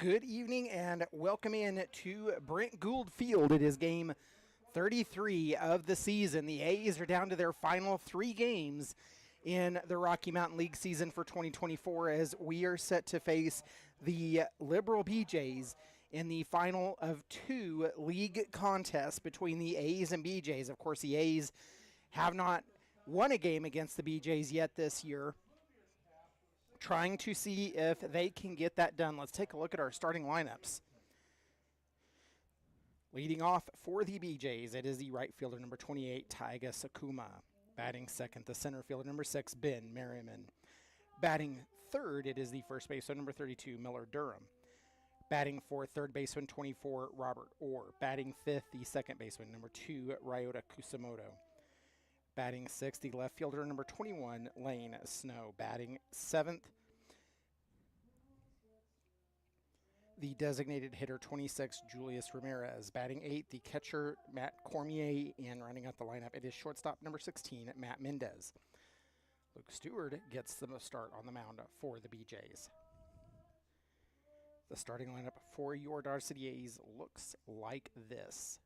Good evening and welcome in to Brent Gould Field. It is game 33 of the season. The A's are down to their final 3 games in the Rocky Mountain League season for 2024 as we are set to face the Liberal BJs in the final of 2 league contests between the A's and BJs. Of course, the A's have not won a game against the BJs yet this year, trying to see if they can get that done. Let's take a look at our starting lineups. Leading off for the BJs, it is the right fielder, number 28, Taiga Sakuma. Batting second, the center fielder, number 6, Ben Merriman. Batting third, it is the first baseman, number 32, Miller Durham. Batting fourth, third baseman, 24, Robert Orr. Batting fifth, the second baseman, number 2, Ryota Kusamoto. Batting sixth, the left fielder, number 21, Lane Snow. Batting seventh, the designated hitter, 26, Julius Ramirez. Batting eighth, the catcher, Matt Cormier. And running out the lineup, it is shortstop, number 16, Matt Mendez. Luke Seward gets the start on the mound for the BJs. The starting lineup for your Dodge City A's looks like this.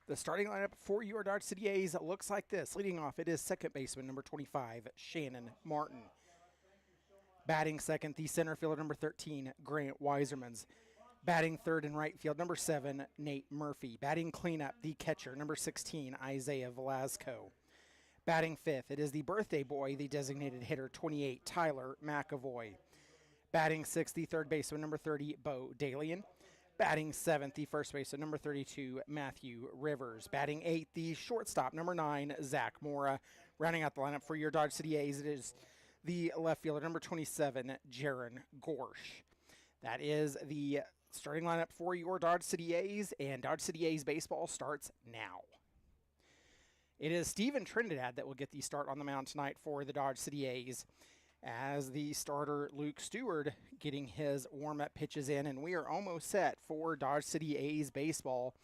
The starting lineup for your Dodge City A's looks like this. Leading off, it is second baseman, number 25, Shannon Martin. Batting second, the center fielder, number 13, Grant Weisermans. Batting third and right field, number 7, Nate Murphy. Batting cleanup, the catcher, number 16, Isaiah Velasco. Batting fifth, it is the birthday boy, the designated hitter, 28, Tyler McAvoy. Batting sixth, the third baseman, number 30, Bo Dalian. Batting seventh, the first baseman, number 32, Matthew Rivers. Batting eighth, the shortstop, number 9, Zach Mora. Rounding out the lineup for your Dodge City A's, it is the left fielder, number 27, Jaron Gorsh. That is the starting lineup for your Dodge City A's, and Dodge City A's baseball starts now. It is Steven Trinidad that will get the start on the mound tonight for the Dodge City A's, as the starter, Luke Seward, getting his warm-up pitches in, and we are almost set for Dodge City A's baseball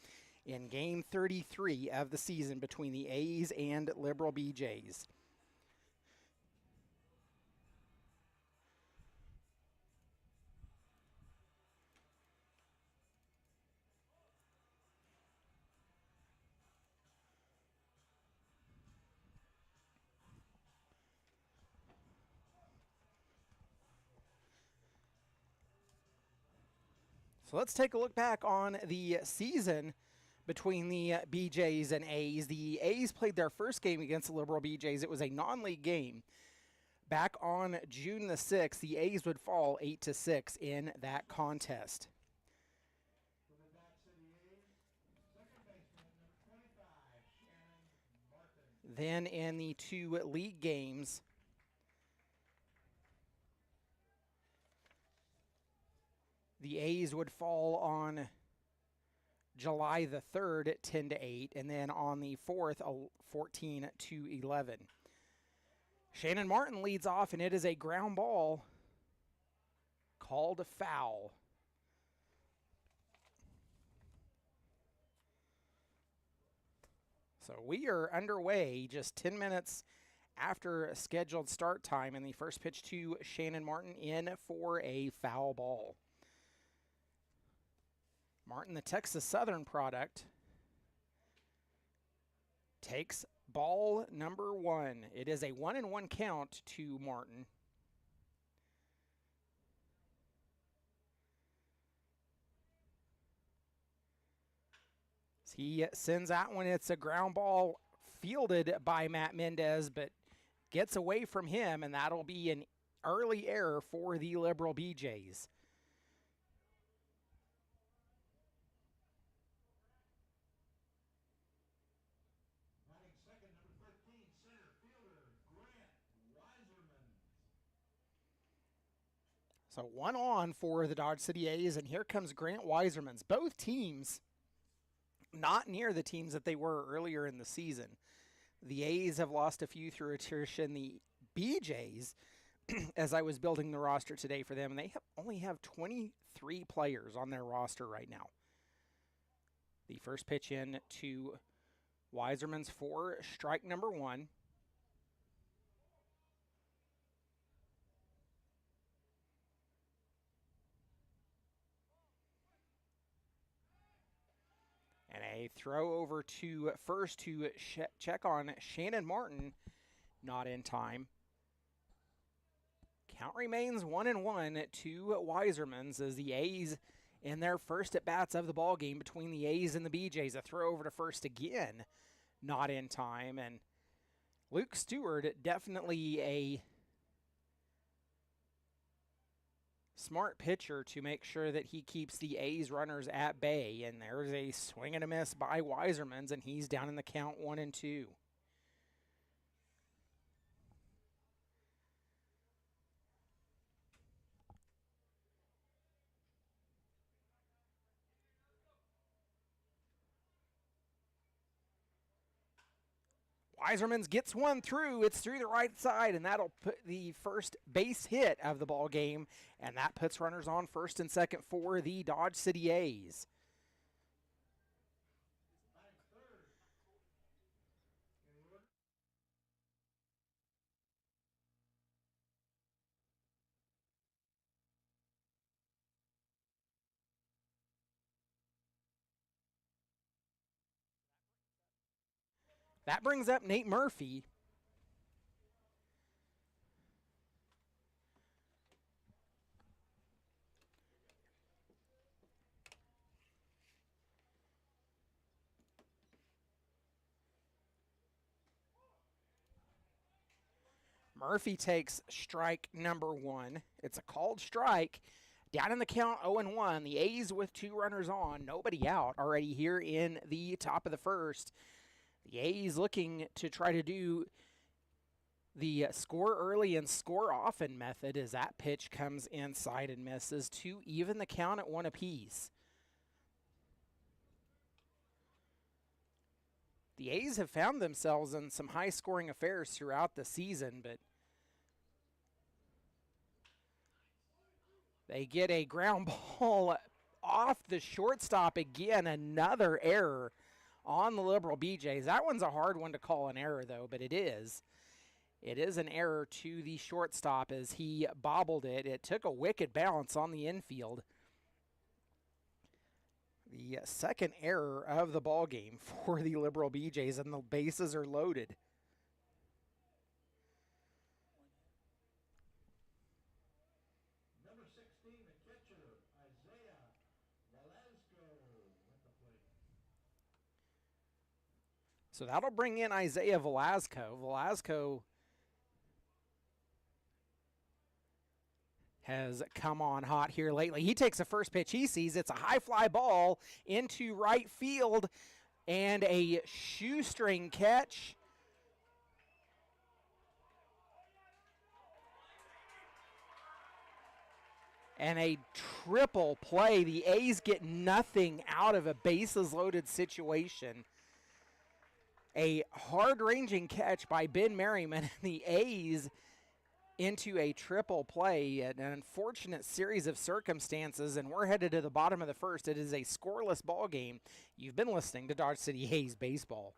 in Game 33 of the season between the A's and Liberal BJs. So let's take a look back on the season between the BJs and A's. The A's played their first game against the Liberal BJs. It was a non-league game. Back on June the 6th, the A's would fall 8-6 in that contest. Then in the 2 league games, the A's would fall on July the 3rd at 10-8, and then on the 4th, 14-11. Shannon Martin leads off, and it is a ground ball called a foul. So we are underway just 10 minutes after scheduled start time, and the first pitch to Shannon Martin in for a foul ball. Martin, the Texas Southern product, takes ball number 1. It is a 1-1 count to Martin. He sends that one. It's a ground ball fielded by Matt Mendez, but gets away from him, and that'll be an Early error for the Liberal BJs. So 1 on for the Dodge City A's, and here comes Grant Weisermans. Both teams not near the teams that they were earlier in the season. The A's have lost a few through attrition. The BJs, as I was building the roster today for them, they only have 23 players on their roster right now. The first pitch in to Weisermans for strike number 1. And a throw over to first to check on Shannon Martin, not in time. Count remains 1-1 to Weisermans as the A's in their first at-bats of the ball game between the A's and the BJs. A throw over to first again, not in time. And Luke Seward, definitely a smart pitcher to make sure that he keeps the A's runners at bay. And there's a swing and a miss by Weisermans, and he's down in the count 1-2. Weisermans gets one through. It's through the right side, and that'll put the first base hit of the ball game, and that puts runners on first and second for the Dodge City A's. That brings up Nate Murphy. Murphy takes strike number 1. It's a called strike. Down in the count 0-1. The A's with 2 runners on, nobody out already here in the top of the first. The A's looking to try to do the score early and score often method as that pitch comes inside and misses to even the count at 1 apiece. The A's have found themselves in some high-scoring affairs throughout the season, but they get a ground ball off the shortstop again, another error on the Liberal BJs. That one's a hard one to call an error, though, but it is. It is an error to the shortstop as he bobbled it. It took a wicked bounce on the infield. The second error of the ball game for the Liberal BJs, and the bases are loaded. Number 16, the catcher, Isaiah Velasco at the plate. So that'll bring in Isaiah Velasco. Velasco has come on hot here lately. He takes the first pitch he sees. It's a high fly ball into right field and a shoestring catch. And a triple play. The A's get nothing out of a bases loaded situation. A hard-ranging catch by Ben Merriman, and the A's into a triple play. An unfortunate series of circumstances, and we're headed to the bottom of the first. It is a scoreless ball game. You've been listening to Dodge City A's Baseball.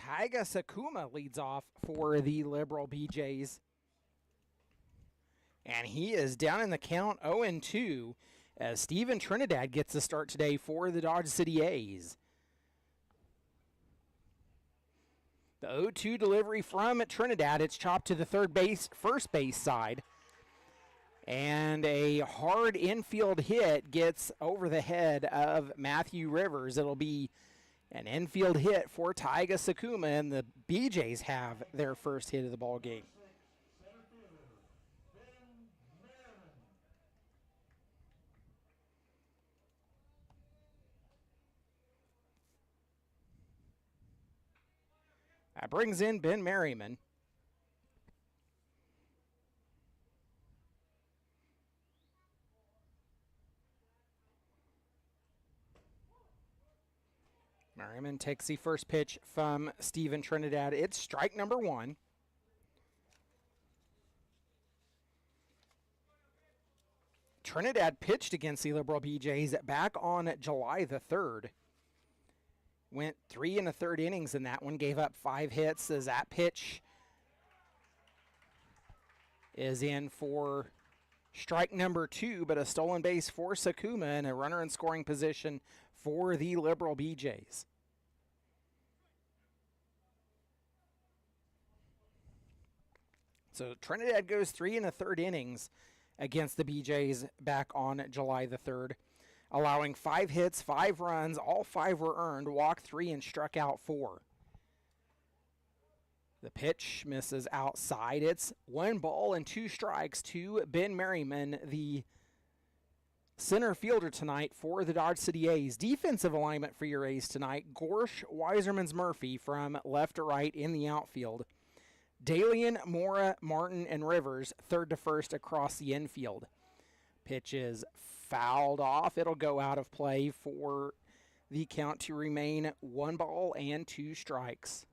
Taiga Sakuma leads off for the Liberal BJs. And he is down in the count 0-2 as Steven Trinidad gets the start today for the Dodge City A's. The 0-2 delivery from Trinidad. It's chopped to the first base side. And a hard infield hit gets over the head of Matthew Rivers. It'll be an infield hit for Taiga Sakuma, and the BJs have their first hit of the ball game. That brings in Ben Merriman. Merriman takes the first pitch from Steven Trinidad. It's strike number 1. Trinidad pitched against the Liberal BJs back on July the 3rd. Went 3 1/3 innings in that one, gave up 5 hits as that pitch is in for strike number 2, but a stolen base for Sakuma and a runner in scoring position for the Liberal BJs. So Trinidad goes 3 1/3 innings against the BJs back on July the 3rd, allowing 5 hits, 5 runs, all 5 were earned, walked 3 and struck out 4. The pitch misses outside. It's 1 ball and 2 strikes to Ben Merriman, the center fielder tonight for the Dodge City A's. Defensive alignment for your A's tonight: Gorsh, Weiserman's Murphy from left to right in the outfield. Dalian, Mora, Martin, and Rivers third to first across the infield. Pitch is fouled off. It'll go out of play for the count to remain 1 ball and 2 strikes.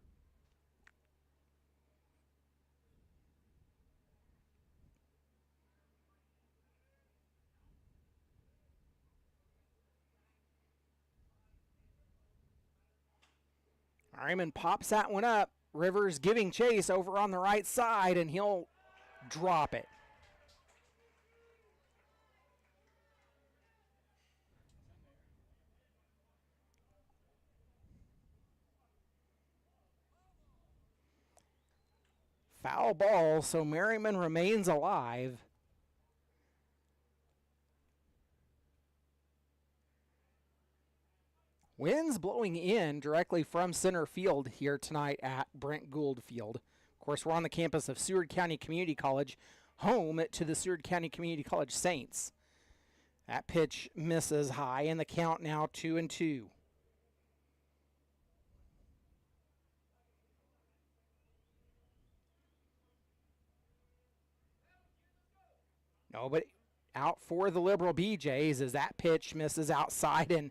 Ryman pops that one up. Rivers giving chase over on the right side, and he'll drop it. Foul ball, so Merriman remains alive. Winds blowing in directly from center field here tonight at Brent Gould Field. Of course, we're on the campus of Seward County Community College, home to the Seward County Community College Saints. That pitch misses high, and the count now 2-2. No, but out for the Liberal BJs as that pitch misses outside, and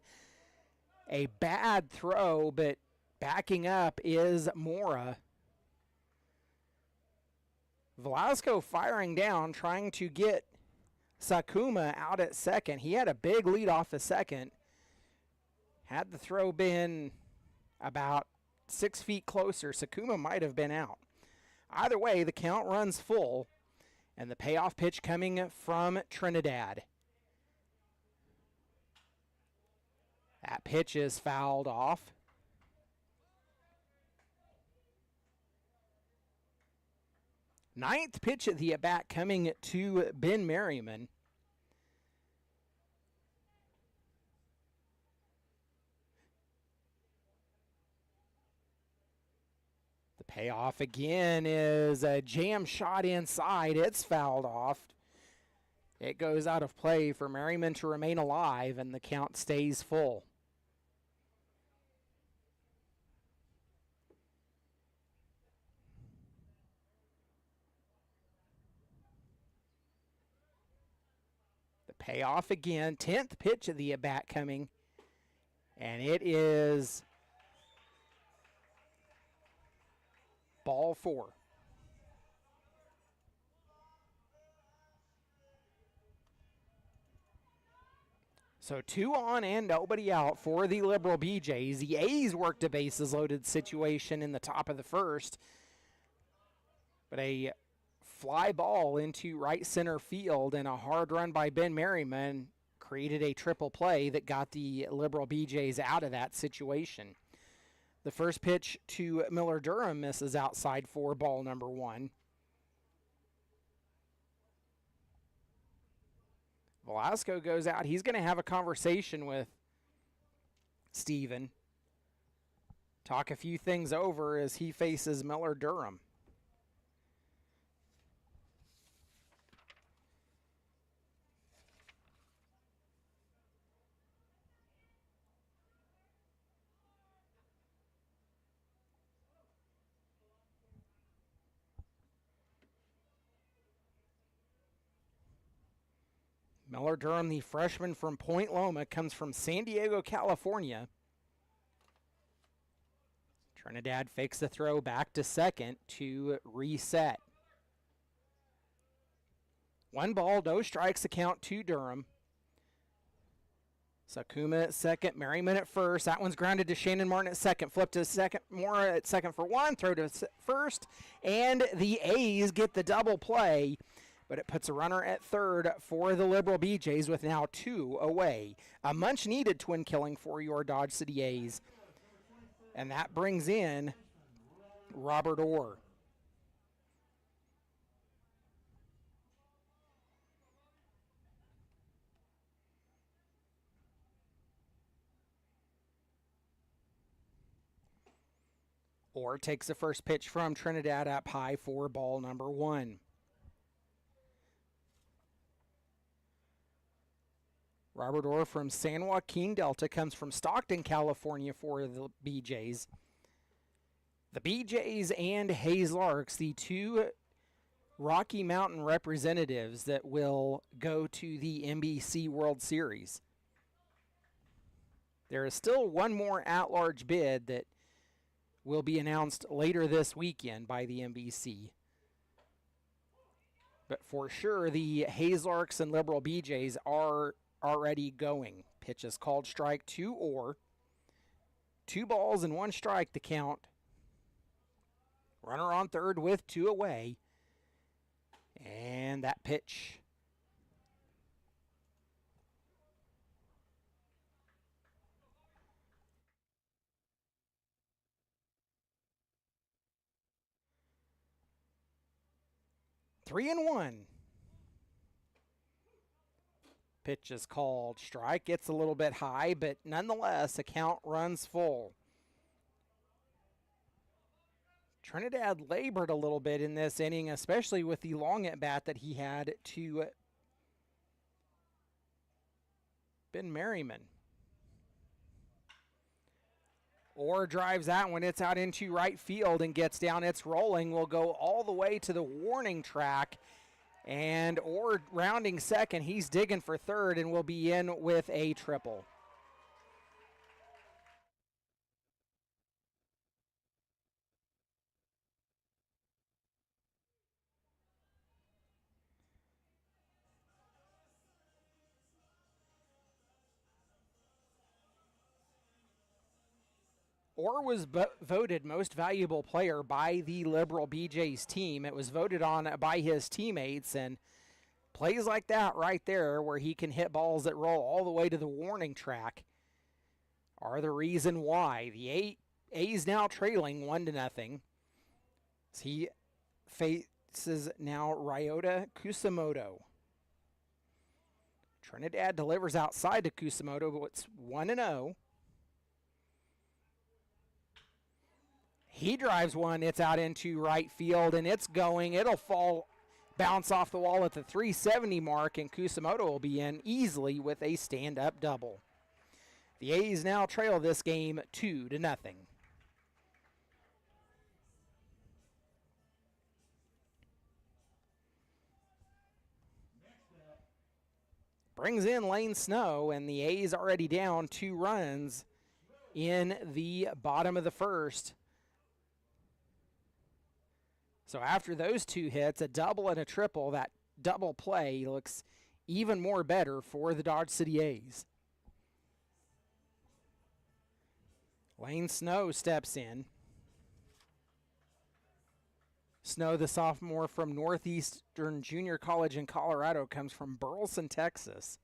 a bad throw, but backing up is Mora. Velasco firing down, trying to get Sakuma out at second. He had a big lead off the second. Had the throw been about 6 feet closer, Sakuma might have been out. Either way, the count runs full, and the payoff pitch coming from Trinidad. That pitch is fouled off. Ninth pitch at the at-bat coming to Ben Merriman. The payoff again is a jam shot inside. It's fouled off. It goes out of play for Merriman to remain alive, and the count stays full. Payoff again, 10th pitch of the at-bat coming, and it is ball 4. So 2 on and nobody out for the Liberal BJs. The A's worked a bases loaded situation in the top of the first, but a fly ball into right center field and a hard run by Ben Merriman created a triple play that got the Liberal BJs out of that situation. The first pitch to Miller Durham misses outside for ball number 1. Velasco goes out. He's going to have a conversation with Steven. Talk a few things over as he faces Miller Durham. Miller Durham, the freshman from Point Loma, comes from San Diego, California. Trinidad fakes the throw back to second to reset. 1 ball, no strikes, the count to Durham. Sakuma at second, Merriman at first. That one's grounded to Shannon Martin at second. Flip to second, Mora at second for 1. Throw to first, and the A's get the double play. But it puts a runner at third for the Liberal BJs with now 2 away. A much-needed twin killing for your Dodge City A's. And that brings in Robert Orr. Orr takes the first pitch from Trinidad up high for ball number 1. Robert Orr from San Joaquin Delta comes from Stockton, California for the BJs. The BJs and Hayes Larks, the 2 Rocky Mountain representatives that will go to the NBC World Series. There is still one more at-large bid that will be announced later this weekend by the NBC. But for sure, the Hayes Larks and Liberal BJs are already going. Pitch is called strike 2 Orr. 2 balls and 1 strike to count. Runner on third with 2 away. And that pitch. Three and 1. Pitch is called strike. Gets a little bit high, but nonetheless, the count runs full. Trinidad labored a little bit in this inning, especially with the long at-bat that he had to Ben Merriman. Orr drives that one. It's out into right field and gets down. It's rolling. Will go all the way to the warning track. And Orr rounding second. He's digging for third and will be in with a triple. Orr was voted most valuable player by the Liberal BJ's team. It was voted on by his teammates, and plays like that right there where he can hit balls that roll all the way to the warning track are the reason why. The A's now trailing 1-0. He faces now Ryota Kusamoto. Trinidad delivers outside to Kusamoto, but it's 1-0. He drives one, it's out into right field, and it's going. It'll bounce off the wall at the 370 mark, and Kusamoto will be in easily with a stand-up double. The A's now trail this game 2-0. Brings in Lane Snow, and the A's already down 2 runs in the bottom of the first. So after those 2 hits, a double and a triple, that double play looks even more better for the Dodge City A's. Lane Snow steps in. Snow, the sophomore from Northeastern Junior College in Colorado, comes from Burleson, Texas.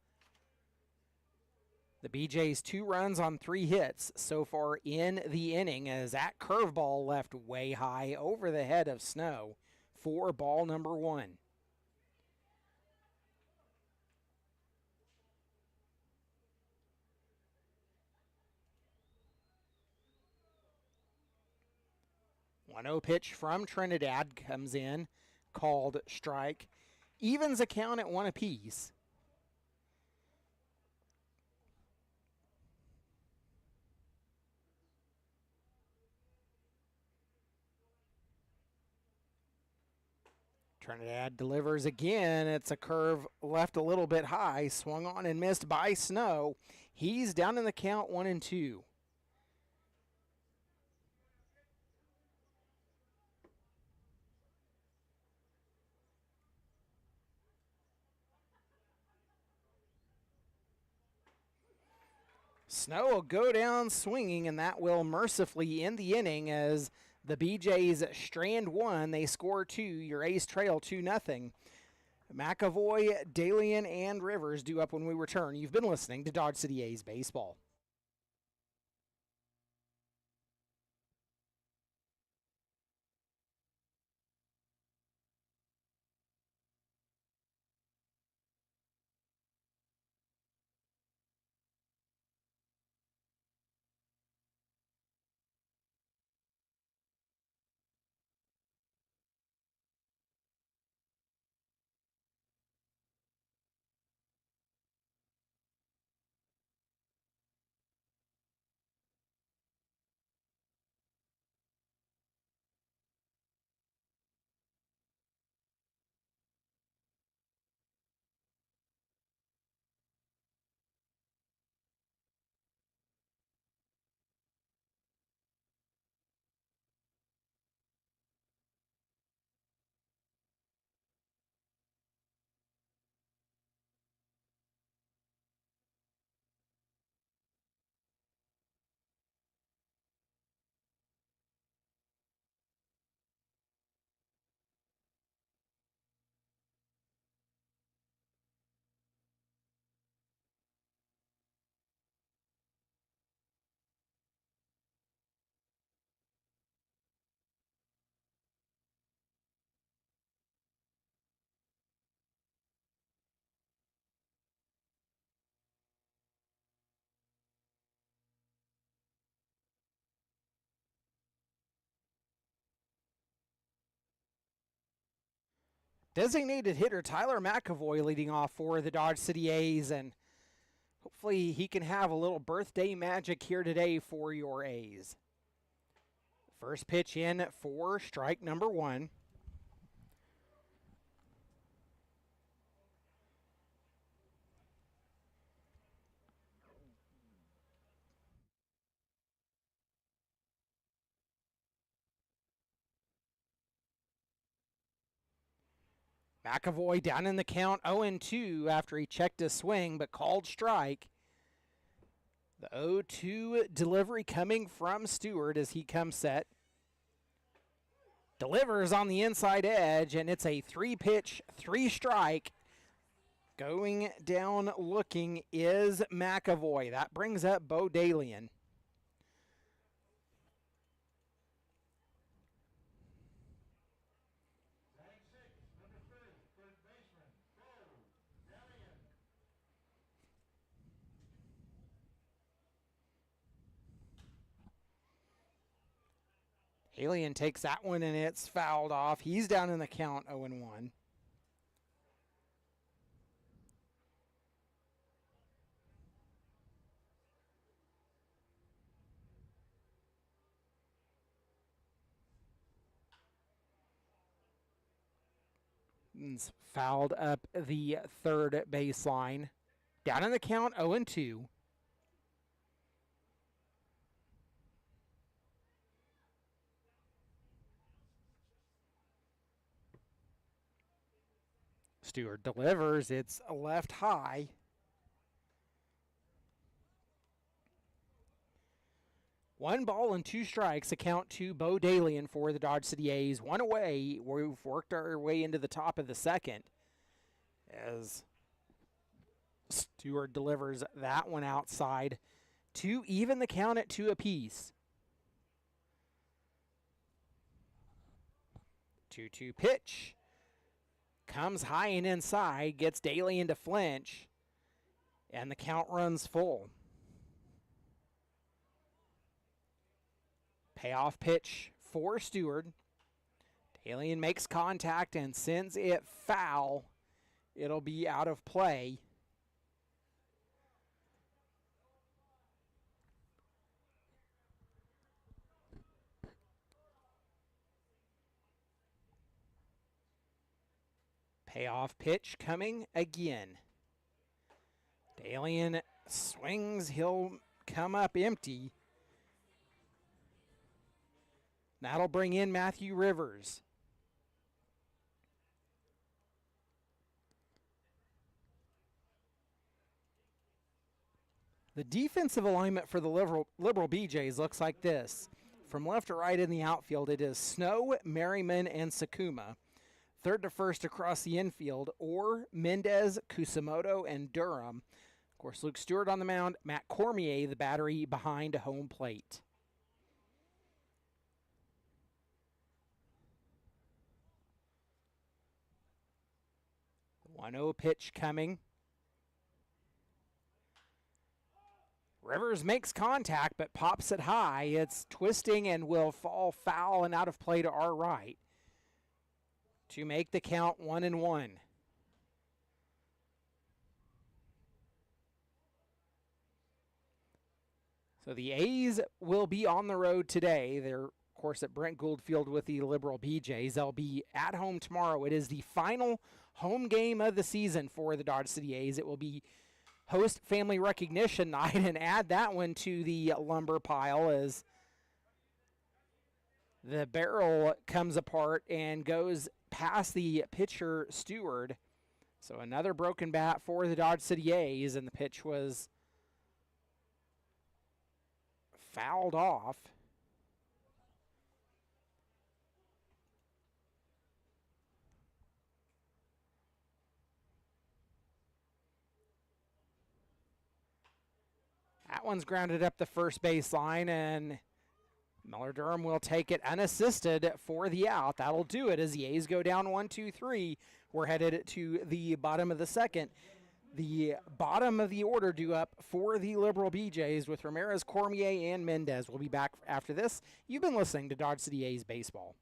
The BJ's 2 runs on 3 hits so far in the inning, as that curveball left way high over the head of Snow for ball number 1. One-0 pitch from Trinidad comes in, called strike. Evens a count at 1 apiece. Trinidad delivers again. It's a curve left a little bit high, swung on and missed by Snow. He's down in the count 1-2. Snow will go down swinging, and that will mercifully end the inning as the BJ's strand 1. They score 2. Your A's trail 2-0. McAvoy, Dalian, and Rivers due up when we return. You've been listening to Dodge City A's Baseball. Designated hitter Tyler McAvoy leading off for the Dodge City A's, and hopefully he can have a little birthday magic here today for your A's. First pitch in for strike number 1. McAvoy down in the count 0-2 after he checked his swing but called strike. The 0-2 delivery coming from Seward as he comes set. Delivers on the inside edge, and it's a 3-pitch, 3-strike. Going down looking is McAvoy. That brings up Bo Dalian. Alien takes that one and it's fouled off. He's down in the count 0-1. Fouled up the third baseline. Down in the count 0-2. Seward delivers. It's left high. 1-2 a count to Bo Dalian for the Dodge City A's. One away. We've worked our way into the top of the second as Seward delivers that one outside to even the count at 2 apiece. 2-2 pitch. Comes high and inside, gets Dalian to flinch, and the count runs full. Payoff pitch for Seward. Dalian makes contact and sends it foul. It'll be out of play. Payoff pitch coming again. Dalian swings. He'll come up empty. That'll bring in Matthew Rivers. The defensive alignment for the Liberal BJs looks like this. From left to right in the outfield, it is Snow, Merriman, and Sakuma. Third to first across the infield, Orr, Mendez, Kusamoto, and Durham. Of course, Luke Stewart on the mound, Matt Cormier, the battery behind home plate. The 1-0 pitch coming. Rivers makes contact but pops it high. It's twisting and will fall foul and out of play to our right to make the count 1-1. So the A's will be on the road today. They're, of course, at Brent Gould Field with the Liberal BJs. They'll be at home tomorrow. It is the final home game of the season for the Dodge City A's. It will be host family recognition night, and add that one to the lumber pile as the barrel comes apart and goes past the pitcher Seward. So another broken bat for the Dodge City A's, and the pitch was fouled off. That one's grounded up the first baseline, and Miller Durham will take it unassisted for the out. That'll do it as the A's go down 1-2-3. We're headed to the bottom of the second. The bottom of the order due up for the Liberal BJs with Ramirez, Cormier, and Mendez. We'll be back after this. You've been listening to Dodge City A's Baseball.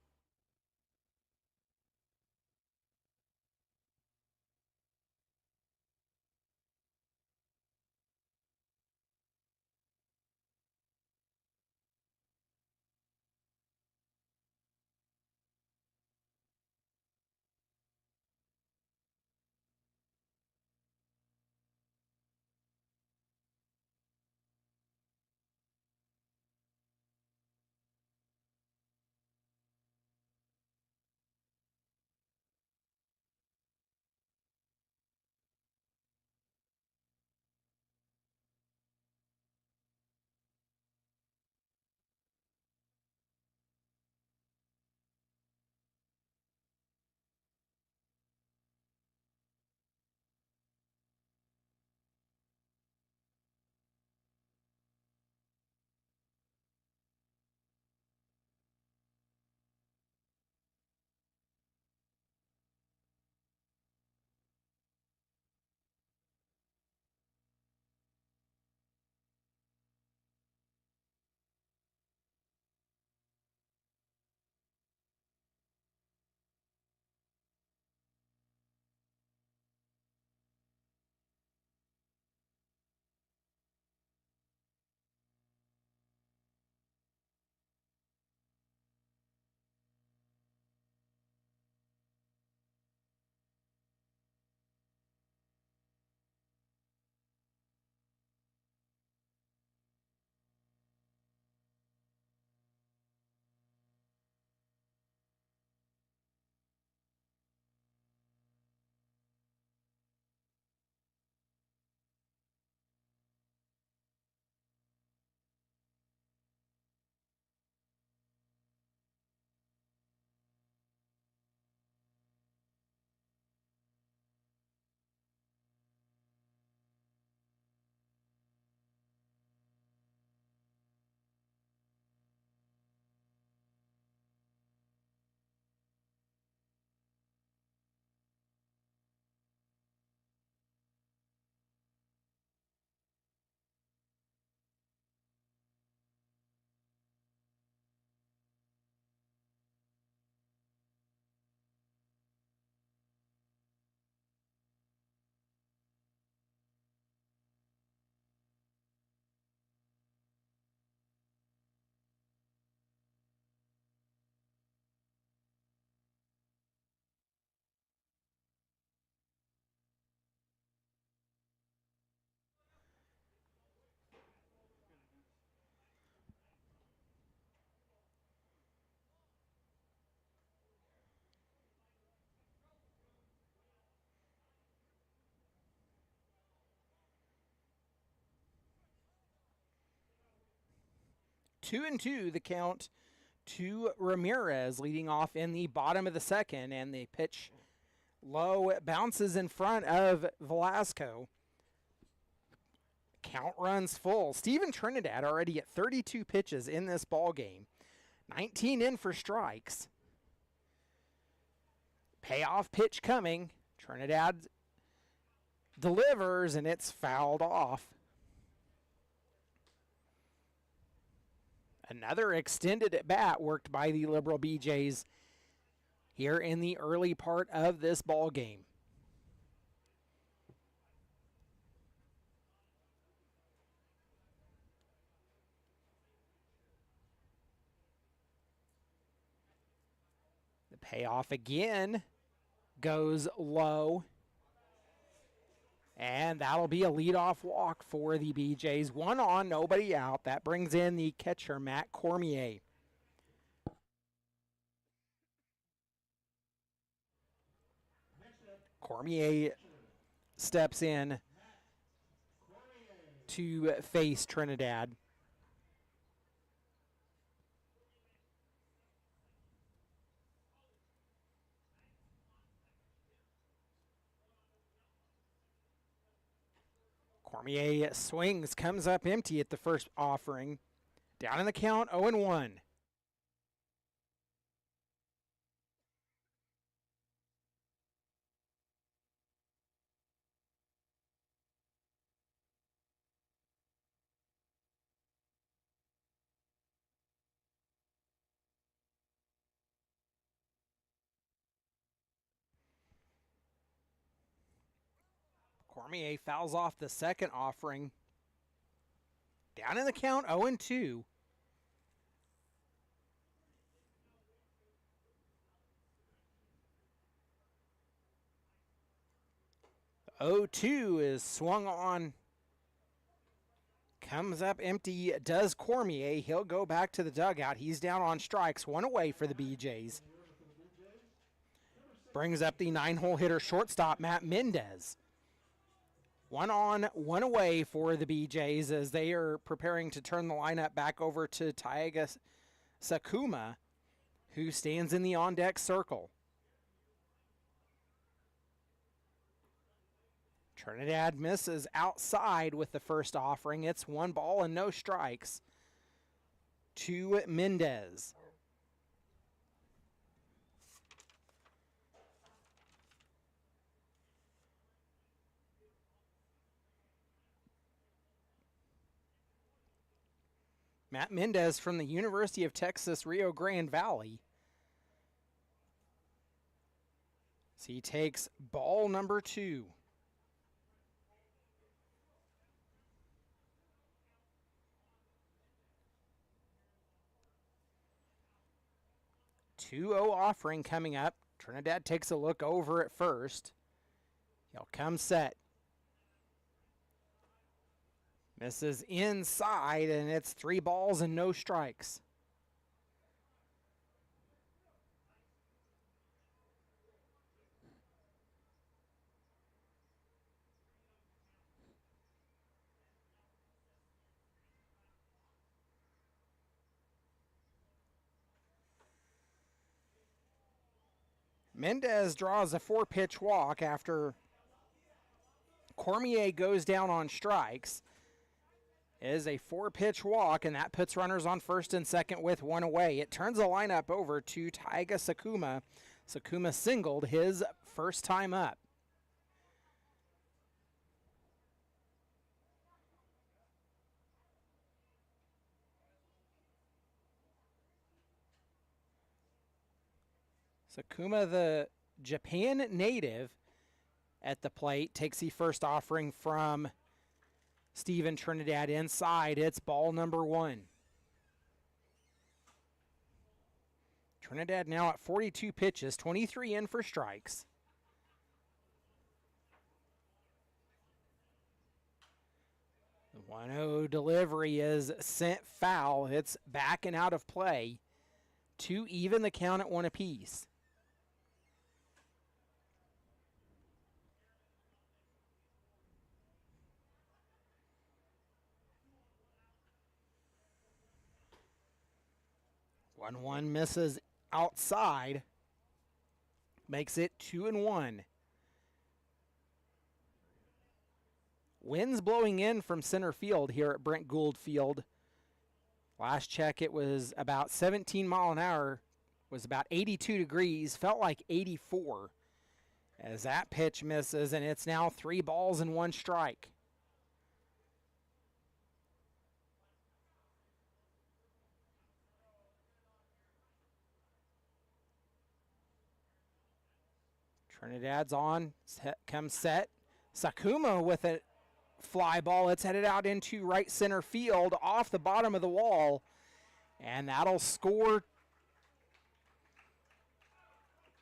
2-2 the count to Ramirez, leading off in the bottom of the second, and the pitch low bounces in front of Velasco. Count runs full. Steven Trinidad already at 32 pitches in this ball game. 19 in for strikes. Payoff pitch coming. Trinidad delivers, and it's fouled off. Another extended at bat worked by the Liberal BJs here in the early part of this ball game. The payoff again goes low. And that'll be a leadoff walk for the BJs. 1 on, nobody out. That brings in the catcher, Matt Cormier. Cormier steps in to face Trinidad. Cormier swings, comes up empty at the first offering. Down in the count, 0-1. Cormier fouls off the second offering. Down in the count, 0-2. The 0-2 is swung on. Comes up empty, does Cormier. He'll go back to the dugout. He's down on strikes, 1 away for the BJs. Brings up the 9-hole hitter shortstop, Matt Mendez. 1 on, 1 away for the BJs as they are preparing to turn the lineup back over to Taiga Sakuma, who stands in the on-deck circle. Trinidad misses outside with the first offering. It's 1 ball and no strikes to Mendez. Matt Mendez from the University of Texas, Rio Grande Valley. So he takes ball number 2. Two-0 offering coming up. Trinidad takes a look over at first. He'll come set. Misses inside, and it's 3 balls and no strikes. Mendez draws a 4-pitch walk after Cormier goes down on strikes. It is a 4-pitch walk, and that puts runners on first and second with 1 away. It turns the lineup over to Taiga Sakuma. Sakuma singled his first time up. Sakuma, the Japan native, at the plate, takes the first offering from Steven Trinidad inside. It's ball number 1. Trinidad now at 42 pitches, 23 in for strikes. The 1-0 delivery is sent foul. It's back and out of play to even the count at 1 apiece. 1-1 misses outside. Makes it 2-1. Winds blowing in from center field here at Brent Gould Field. Last check, it was about 17 mile an hour. Was about 82 degrees. Felt like 84. As that pitch misses, and it's now 3 balls and 1 strike. Trinidad's on, comes set. Sakuma with a fly ball. It's headed out into right center field off the bottom of the wall. And that'll score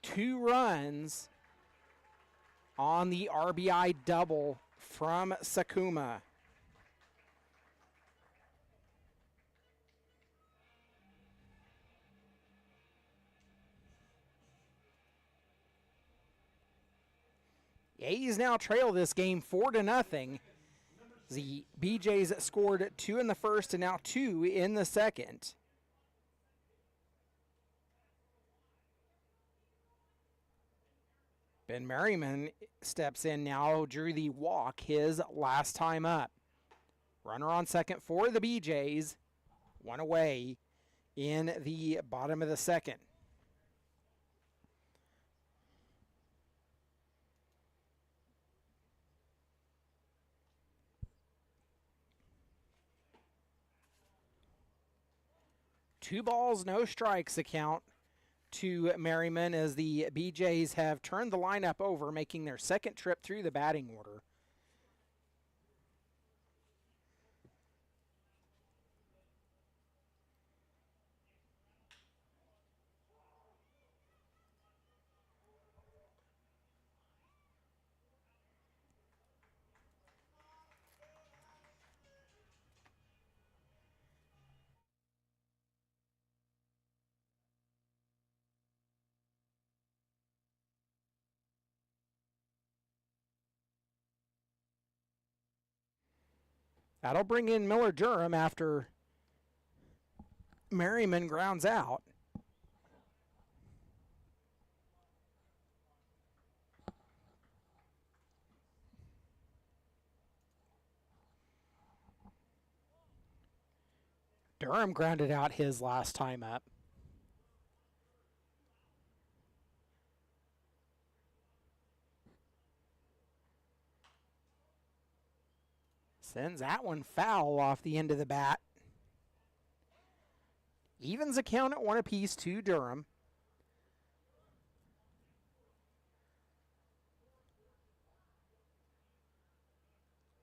2 runs on the RBI double from Sakuma. A's now trail this game 4-0. The BJs scored 2 in the first and now 2 in the second. Ben Merriman steps in now, drew the walk his last time up. Runner on second for the BJs, 1 away in the bottom of the second. Two balls, no strikes account to Merriman as the BJs have turned the lineup over, making their second trip through the batting order. That'll bring in Miller Durham after Merriman grounds out. Durham grounded out his last time up. Sends that one foul off the end of the bat. Evens a count at 1 apiece to Durham.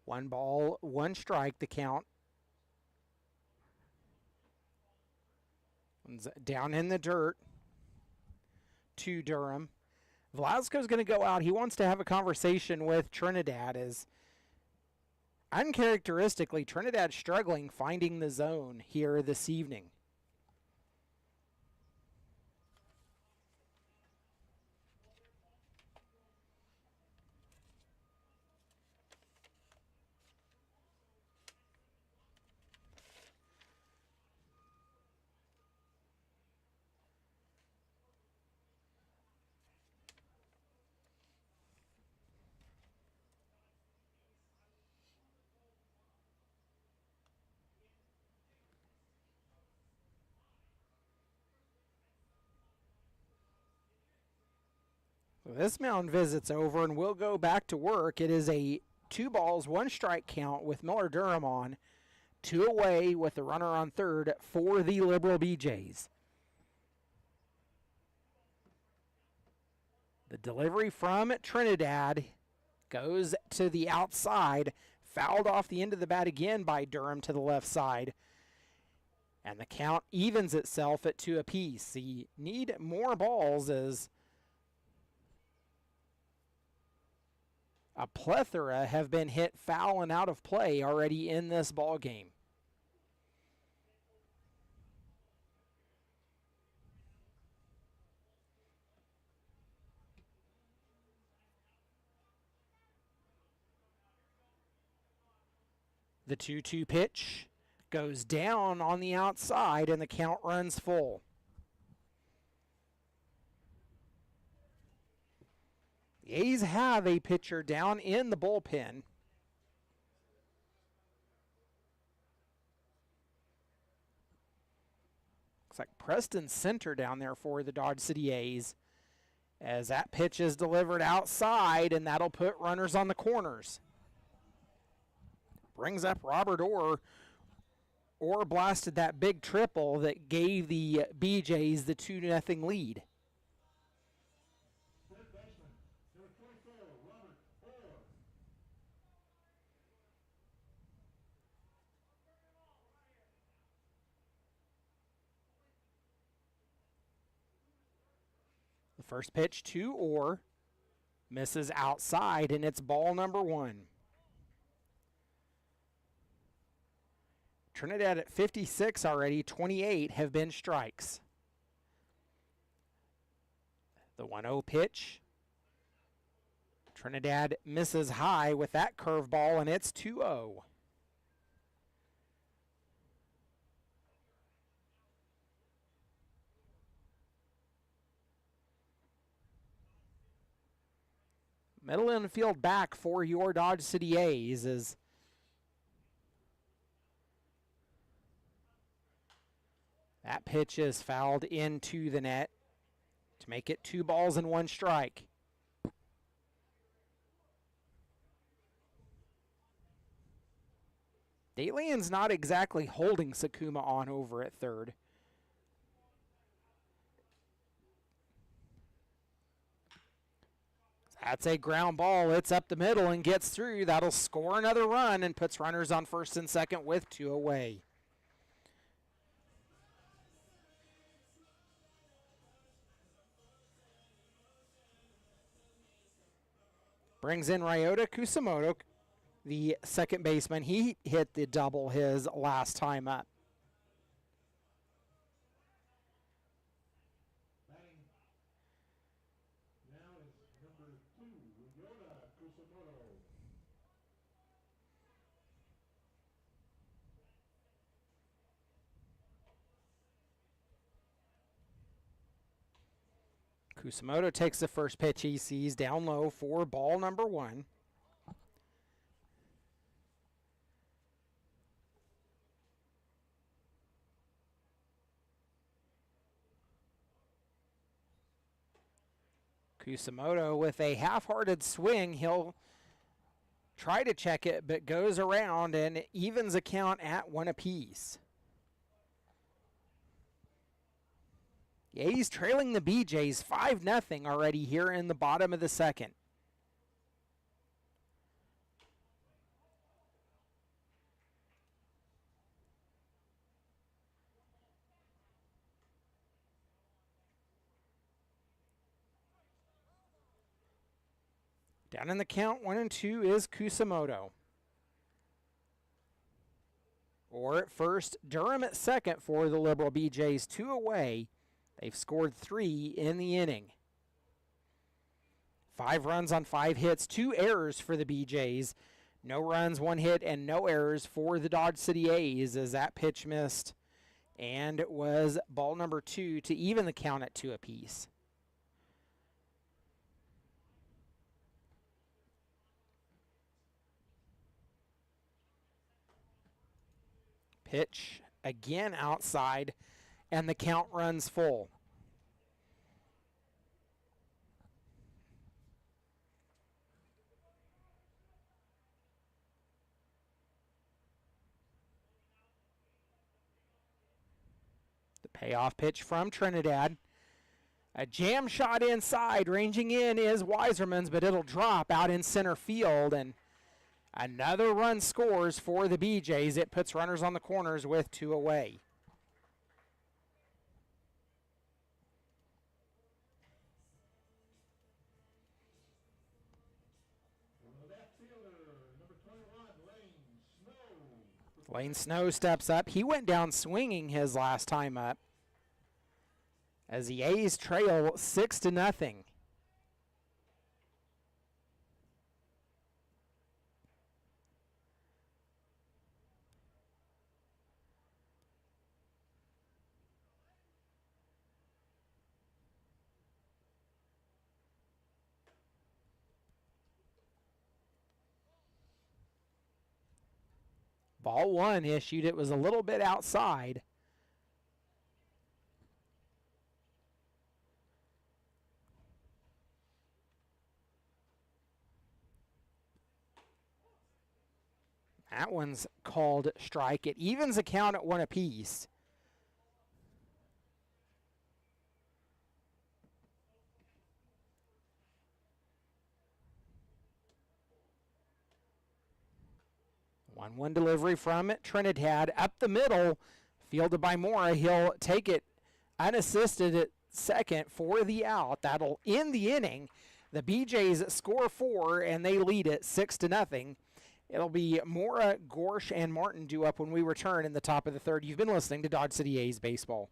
One ball, 1 strike, the count. One's down in the dirt to Durham. Velasco's going to go out. He wants to have a conversation with Trinidad as uncharacteristically, Trinidad struggling finding the zone here this evening. This mound visit's over, and we'll go back to work. It is a 2 balls, 1 strike count with Miller Durham on. 2 away with the runner on third for the Liberal BJs. The delivery from Trinidad goes to the outside, fouled off the end of the bat again by Durham to the left side. And the count evens itself at 2 apiece. You need more balls as a plethora have been hit foul and out of play already in this ball game. The 2-2 pitch goes down on the outside and the count runs full. The A's have a pitcher down in the bullpen. Looks like Preston Center down there for the Dodge City A's, as that pitch is delivered outside, and that'll put runners on the corners. Brings up Robert Orr. Orr blasted that big triple that gave the BJs the 2-0 lead. Third baseman, number 24, Robert Orr. The first pitch to Orr misses outside, and it's ball number 1. Trinidad at 56 already, 28 have been strikes. The 1-0 pitch. Trinidad misses high with that curveball, and it's 2-0. Middle infield back for your Dodge City A's is that pitch is fouled into the net to make it 2 balls and 1 strike. Dalian's not exactly holding Sakuma on over at third. That's a ground ball. It's up the middle and gets through. That'll score another run and puts runners on first and second with 2 away. Brings in Ryota Kusamoto, the second baseman. He hit the double his last time up. Batting now is number 2, Ryota Kusamoto. Kusamoto takes the first pitch he sees down low for ball number 1. Kusamoto with a half-hearted swing. He'll try to check it, but goes around and evens a count at 1 apiece. The A's trailing the BJs 5-0 already here in the bottom of the second. Down in the count, 1-2 is Kusamoto. Or at first, Durham at second for the Liberal BJs, 2 away. They've scored 3 in the inning. 5 runs on 5 hits, 2 errors for the BJs. No runs, 1 hit, and no errors for the Dodge City A's as that pitch missed and it was ball number 2 to even the count at 2 apiece. Pitch again outside, and the count runs full. The payoff pitch from Trinidad. A jam shot inside, ranging in is Weiserman's, but it'll drop out in center field, and another run scores for the BJs. It puts runners on the corners with 2 away. Left fielder, number 21, Lane Snow. Lane Snow steps up. He went down swinging his last time up as the A's trail 6-0. Ball one issued. It was a little bit outside. That one's called strike. It evens the count at 1 apiece. One delivery from Trinidad up the middle, fielded by Mora. He'll take it unassisted at second for the out. That'll end the inning. The BJs score 4 and they lead it 6-0. It'll be Mora, Gorsh, and Martin due up when we return in the top of the third. You've been listening to Dodge City A's Baseball.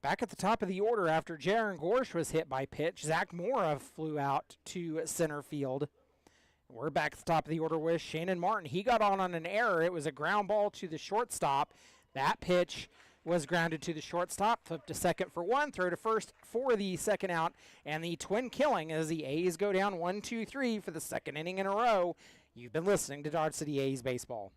Back at the top of the order after Jaron Gorsh was hit by pitch, Zach Mora flew out to center field. We're back at the top of the order with Shannon Martin. He got on an error. It was a ground ball to the shortstop. That pitch was grounded to the shortstop, flipped to second for one, throw to first for the second out, and the twin killing as the A's go down 1-2-3 for the second inning in a row. You've been listening to Dodge City A's Baseball.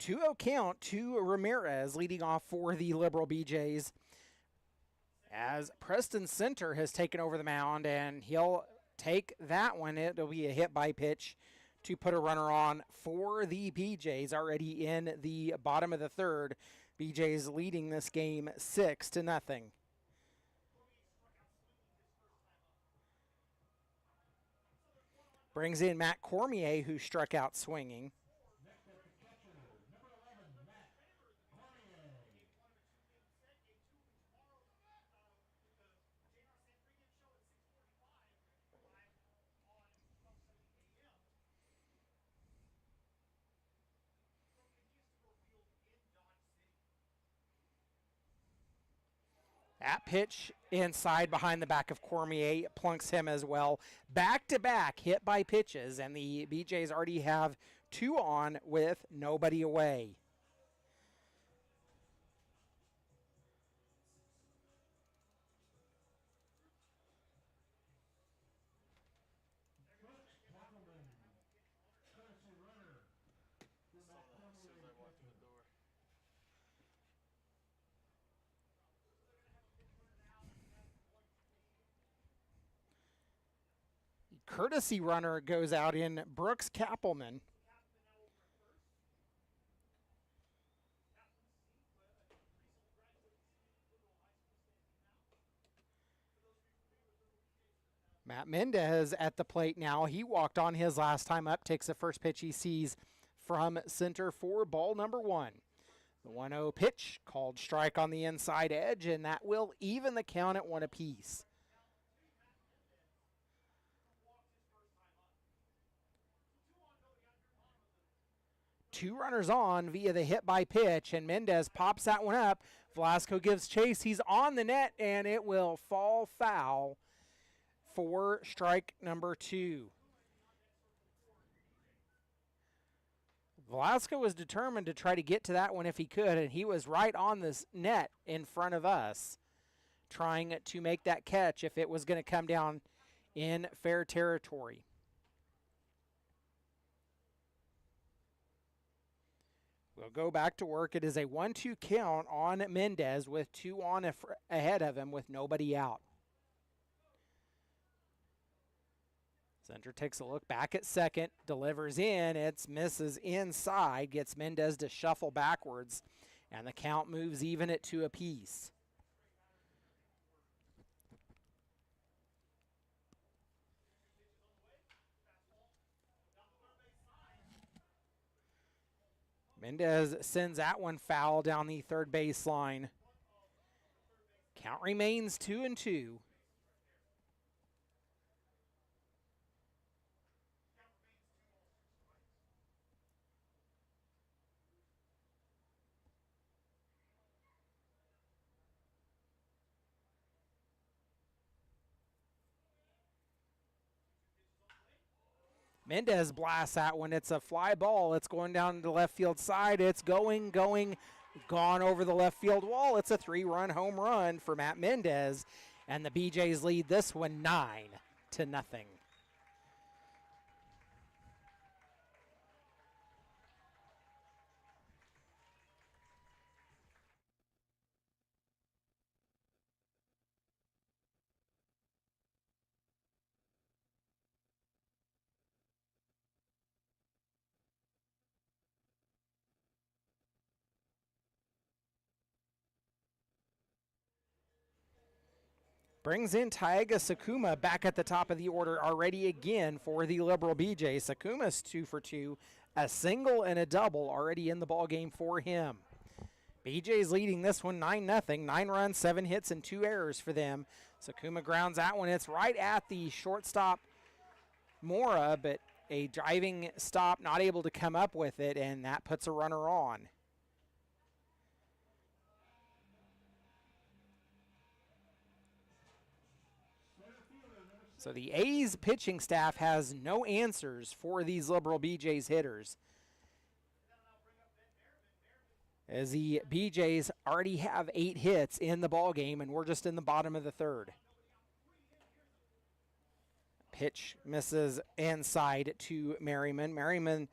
2-0 count to Ramirez leading off for the Liberal BJs, as Preston Center has taken over the mound, and he'll take that one. It'll be a hit by pitch to put a runner on for the BJs already in the bottom of the third. BJs leading this game 6-0. Brings in Matt Cormier, who struck out swinging. Next up, the catcher, number 11, Matt Cormier. That pitch inside behind the back of Cormier plunks him as well. Back-to-back hit by pitches, and the BJs already have 2 on with nobody away. Courtesy runner. For Matt Cormier, the catcher. Courtesy runner goes out in Brooks Kappelman. Matt Mendez at the plate now. He walked on his last time up, takes the first pitch he sees from center for ball number 1. The 1-0 pitch called strike on the inside edge, and that will even the count at 1 apiece. Two runners on via the hit by pitch, and Mendez pops that one up. Velasco gives chase. He's on the net, and it will fall foul for strike number 2. Velasco was determined to try to get to that one if he could, and he was right on this net in front of us, trying to make that catch if it was going to come down in fair territory. We'll go back to work. It is a 1-2 count on Mendez with 2 on ahead of him with nobody out. Center takes a look back at second, delivers in, it's misses inside, gets Mendez to shuffle backwards, and the count moves even at 2 apiece. Mendez sends that one foul down the third baseline. Count remains 2-2. Mendez blasts that one. It's a fly ball. It's going down the left field side. It's going, gone over the left field wall. It's a 3-run home run for Matt Mendez, and the BJs lead this one 9-0. Brings in Taiga Sakuma back at the top of the order already again for the Liberal BJ. Sakuma's 2 for 2, a single and a double already in the ball game for him. BJ's leading this one 9-0, 9 runs, 7 hits, and 2 errors for them. Sakuma grounds that one. It's right at the shortstop Mora, but a driving stop, not able to come up with it, and that puts a runner on. So the A's pitching staff has no answers for these Liberal BJ's hitters, as the BJ's already have 8 hits in the ball game, and we're just in the bottom of the third. Pitch misses inside to Merriman. Merriman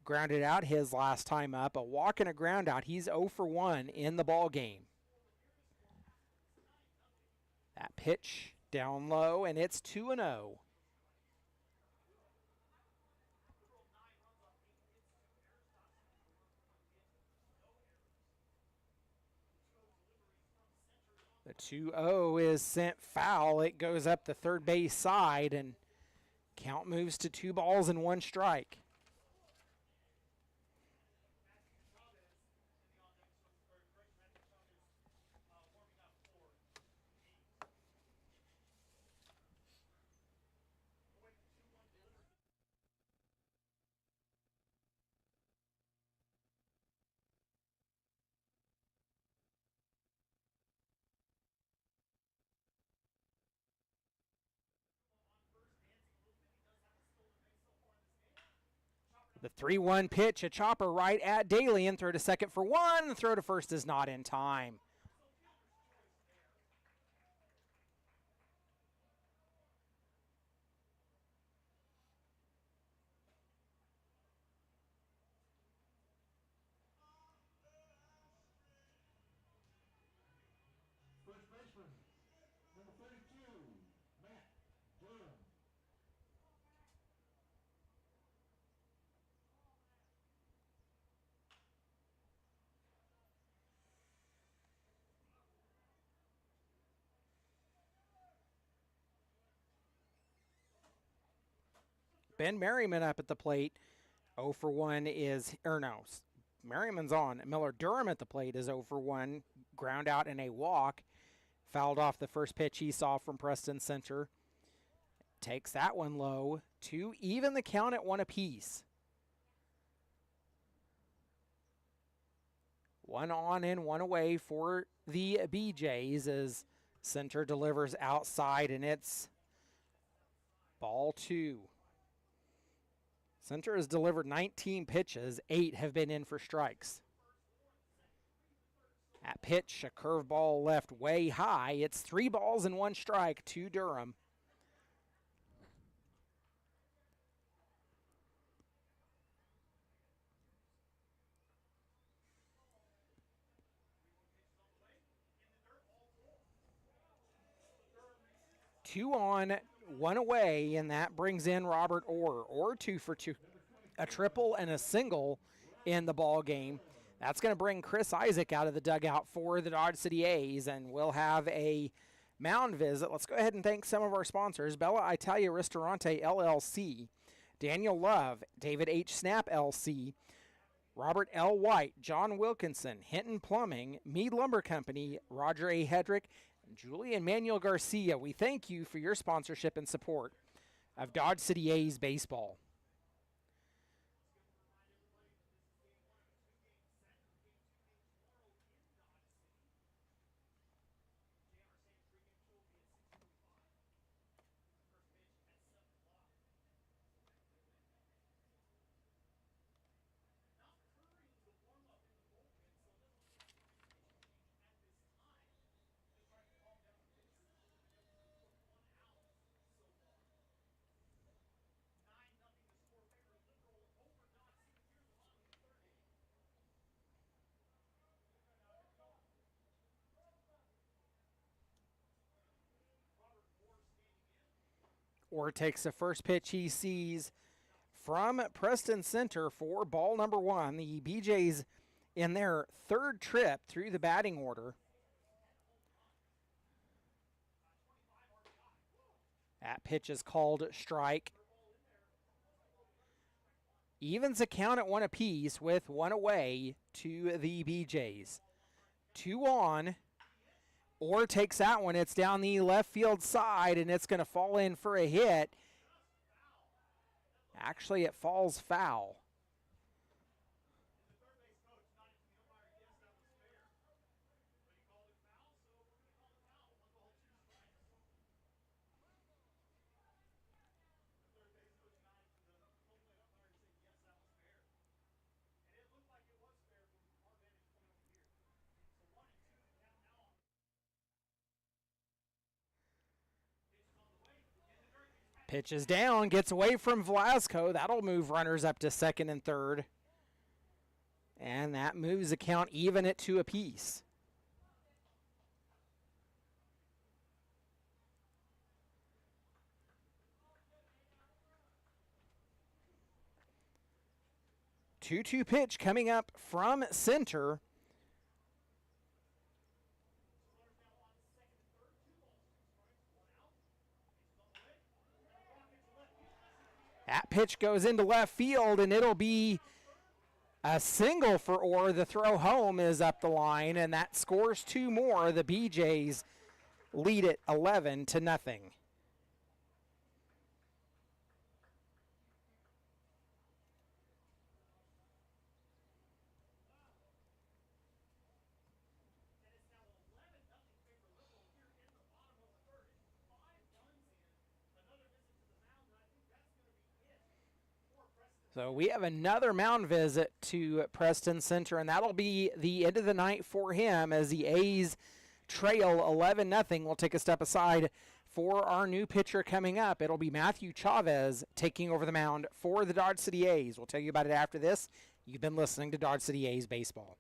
grounded out his last time up. A walk and a ground out. He's 0 for 1 in the ball game. That pitch down low, and it's 2-0. The 2-0 is sent foul. It goes up the third base side, and count moves to 2 balls and 1 strike. The 3-1 pitch, a chopper right at Daly, and throw to second for 1. The throw to first is not in time. First baseman, number 32, Matt Durham. Ben Merriman up at the plate. 0 for 1 is, or no, Merriman's on. Miller Durham at the plate is 0 for 1. Ground out and a walk. Fouled off the first pitch he saw from Preston Center. Takes that one low to even the count at 1 apiece. 1 on and 1 away for the BJs as Center delivers outside, and it's ball 2. Center has delivered 19 pitches. 8 have been in for strikes. That pitch, a curveball left way high. It's 3 balls and 1 strike to Durham. Two on, 1 away, and that brings in Robert Orr. Orr 2 for 2, a triple and a single in the ball game. That's going to bring Chris Isaac out of the dugout for the Dodge City A's, and we'll have a mound visit. Let's go ahead and thank some of our sponsors: Bella Italia Ristorante LLC, Daniel Love, David H. Snap LC, Robert L. White, John Wilkinson, Hinton Plumbing, Mead Lumber Company, Roger A. Hedrick, and Julie and Manuel Garcia. We thank you for your sponsorship and support of Dodge City A's baseball. Orr takes the first pitch he sees from Preston Center for ball number 1. The BJs in their 3rd trip through the batting order. That pitch is called strike. Evens the count at 1 apiece with 1 away to the BJs. 2 on. Orr takes that one. It's down the left field side, and it's going to fall in for a hit. Actually, it falls foul. Pitches down, gets away from Velasco. That'll move runners up to second and third. And that moves the count even at 2 apiece. Two-two pitch coming up from center. That pitch goes into left field, and it'll be a single for Orr. The throw home is up the line, and that scores 2 more. The BJs lead it 11-0. So we have another mound visit to Preston Center, and that'll be the end of the night for him as the A's trail 11-0. We'll take a step aside for our new pitcher coming up. It'll be Matthew Chavez taking over the mound for the Dodge City A's. We'll tell you about it after this. You've been listening to Dodge City A's Baseball.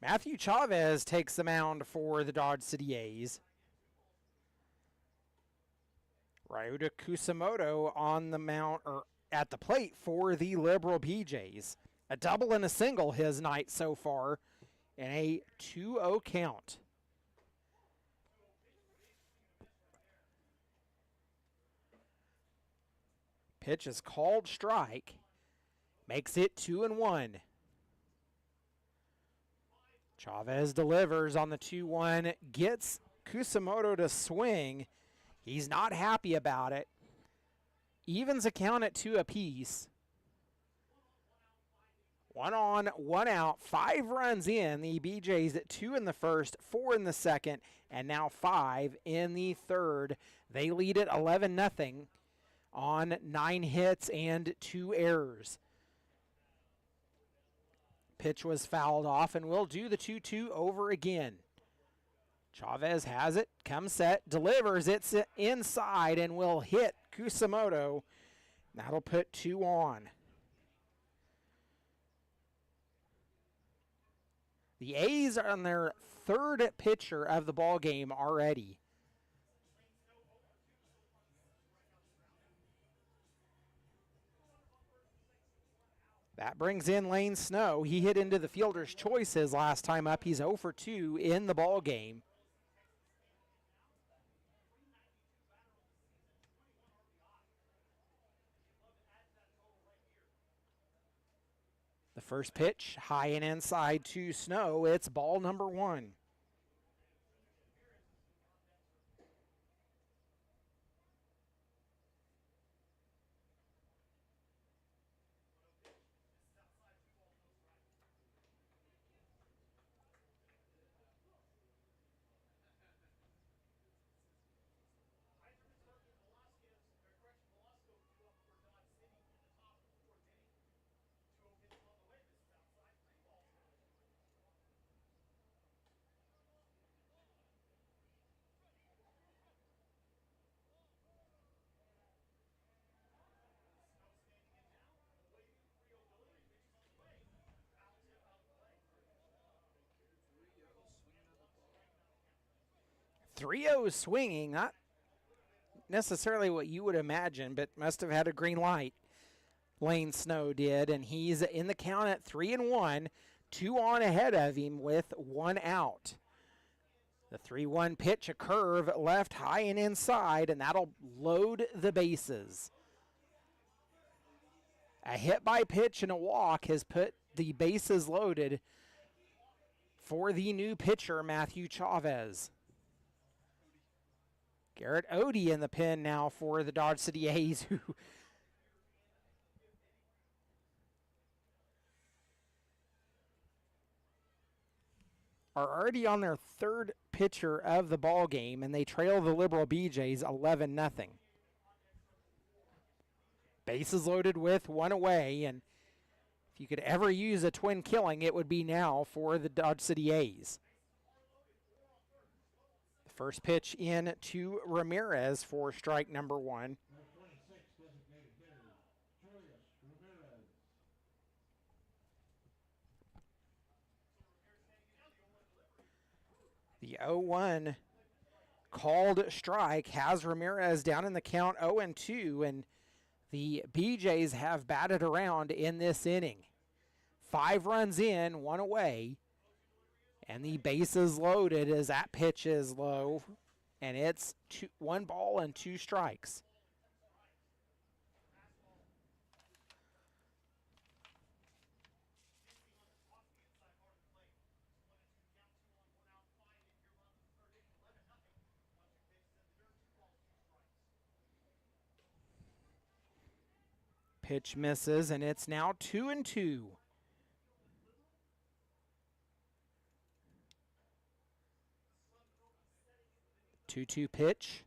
Matthew Chavez takes the mound for the Dodge City A's. Ryuta Kusamoto on the mound or at the plate for the Liberal BJs. A double and a single his night so far in a 2-0 count. Pitch is called strike. Makes it 2-1. Chavez delivers on the 2-1, gets Kusamoto to swing. He's not happy about it. Evens a count at 2 apiece. 1 on, 1 out, 5 runs in. The BJs at 2 in the first, 4 in the second, and now 5 in the third. They lead it 11-0 on 9 hits and 2 errors. Pitch was fouled off, and we'll do the 2-2 over again. Chavez has it, comes set, delivers, it's inside, and will hit Kusamoto. That'll put 2 on. The A's are on their third pitcher of the ball game already. That brings in Lane Snow. He hit into the fielder's choice his last time up. He's 0 for 2 in the ball game. The first pitch, high and inside to Snow. It's ball number 1. Three-0 swinging, not necessarily what you would imagine, but must have had a green light. Lane Snow did, and he's in the count at 3-1, 2 on ahead of him with 1 out. The 3-1 pitch, a curve left high and inside, and that'll load the bases. A hit by pitch and a walk has put the bases loaded for the new pitcher, Matthew Chavez. Garrett Odie in the pen now for the Dodge City A's, who are already on their third pitcher of the ball game, and they trail the Liberal BJs 11-0. Bases loaded with 1 away, and if you could ever use a twin killing, it would be now for the Dodge City A's. The first pitch in to Ramirez for strike number 1. Number 26, designated hitter, Julius Ramirez. The 0-1 called strike has Ramirez down in the count 0-2, and the BJs have batted around in this inning. 5 runs in, 1 away, and the bases loaded as that pitch is low, and it's 1 ball and 2 strikes. Pitch misses, and it's now 2-2. 2-2 pitch.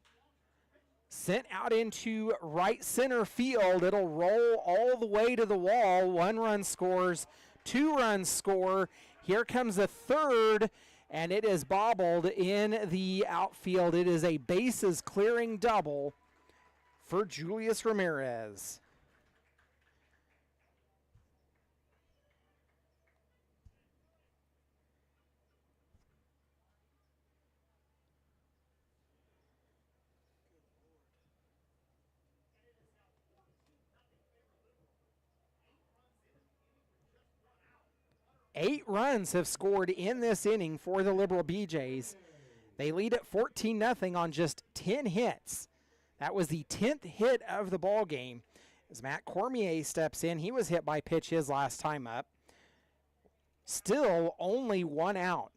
Sent out into right center field. It'll roll all the way to the wall. 1 run scores, 2 runs score. Here comes the third, and it is bobbled in the outfield. It is a bases clearing double for Julius Ramirez. Eight runs have scored in this inning for the Liberal BJs. They lead at 14-0 on just 10 hits. That was the 10th hit of the ball game. As Matt Cormier steps in, he was hit by pitch his last time up. Still only 1 out.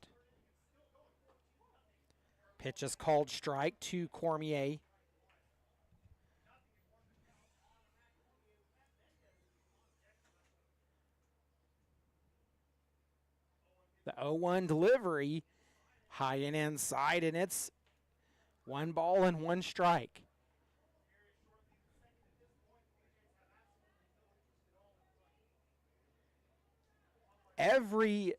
Pitch is called strike to Cormier. The 0-1 delivery, high and inside, and it's 1 ball and 1 strike. Every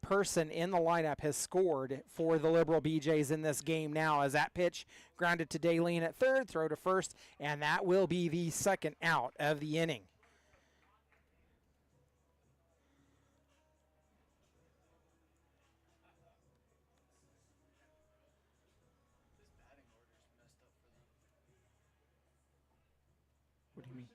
person in the lineup has scored for the Liberal BJs in this game now, as that pitch grounded to Daleen at third, throw to first, and that will be the 2nd out of the inning. do you mean?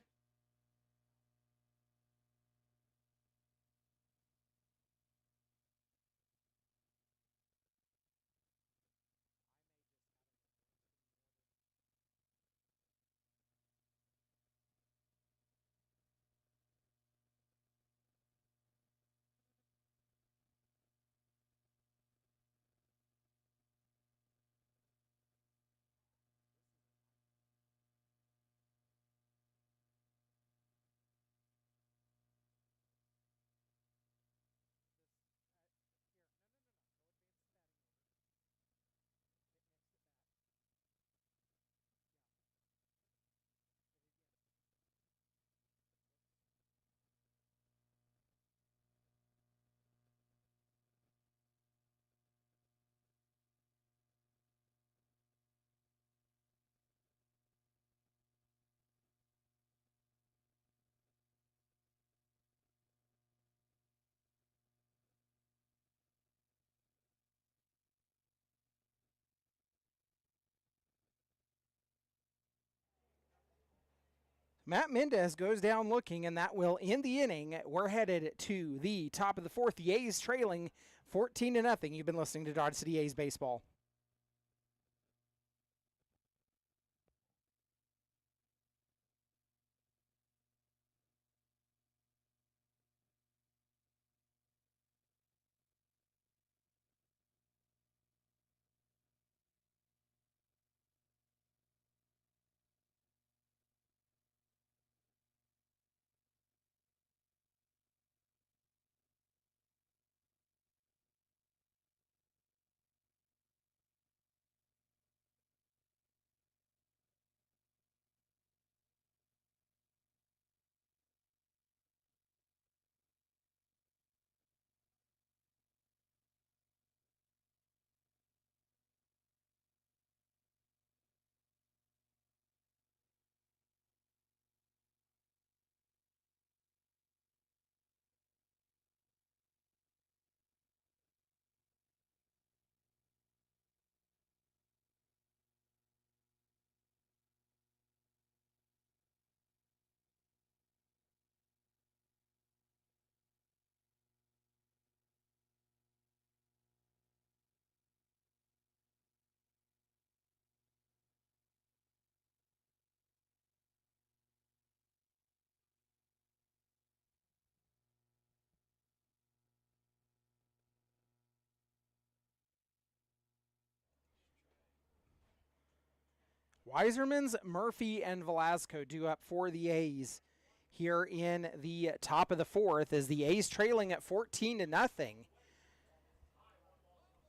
Matt Mendez goes down looking, and that will end the inning. We're headed to the top of the fourth. The A's trailing 14-0. You've been listening to Dodge City A's baseball. Weiserman's, Murphy, and Velasco due up for the A's here in the top of the fourth as the A's trailing at 14-0.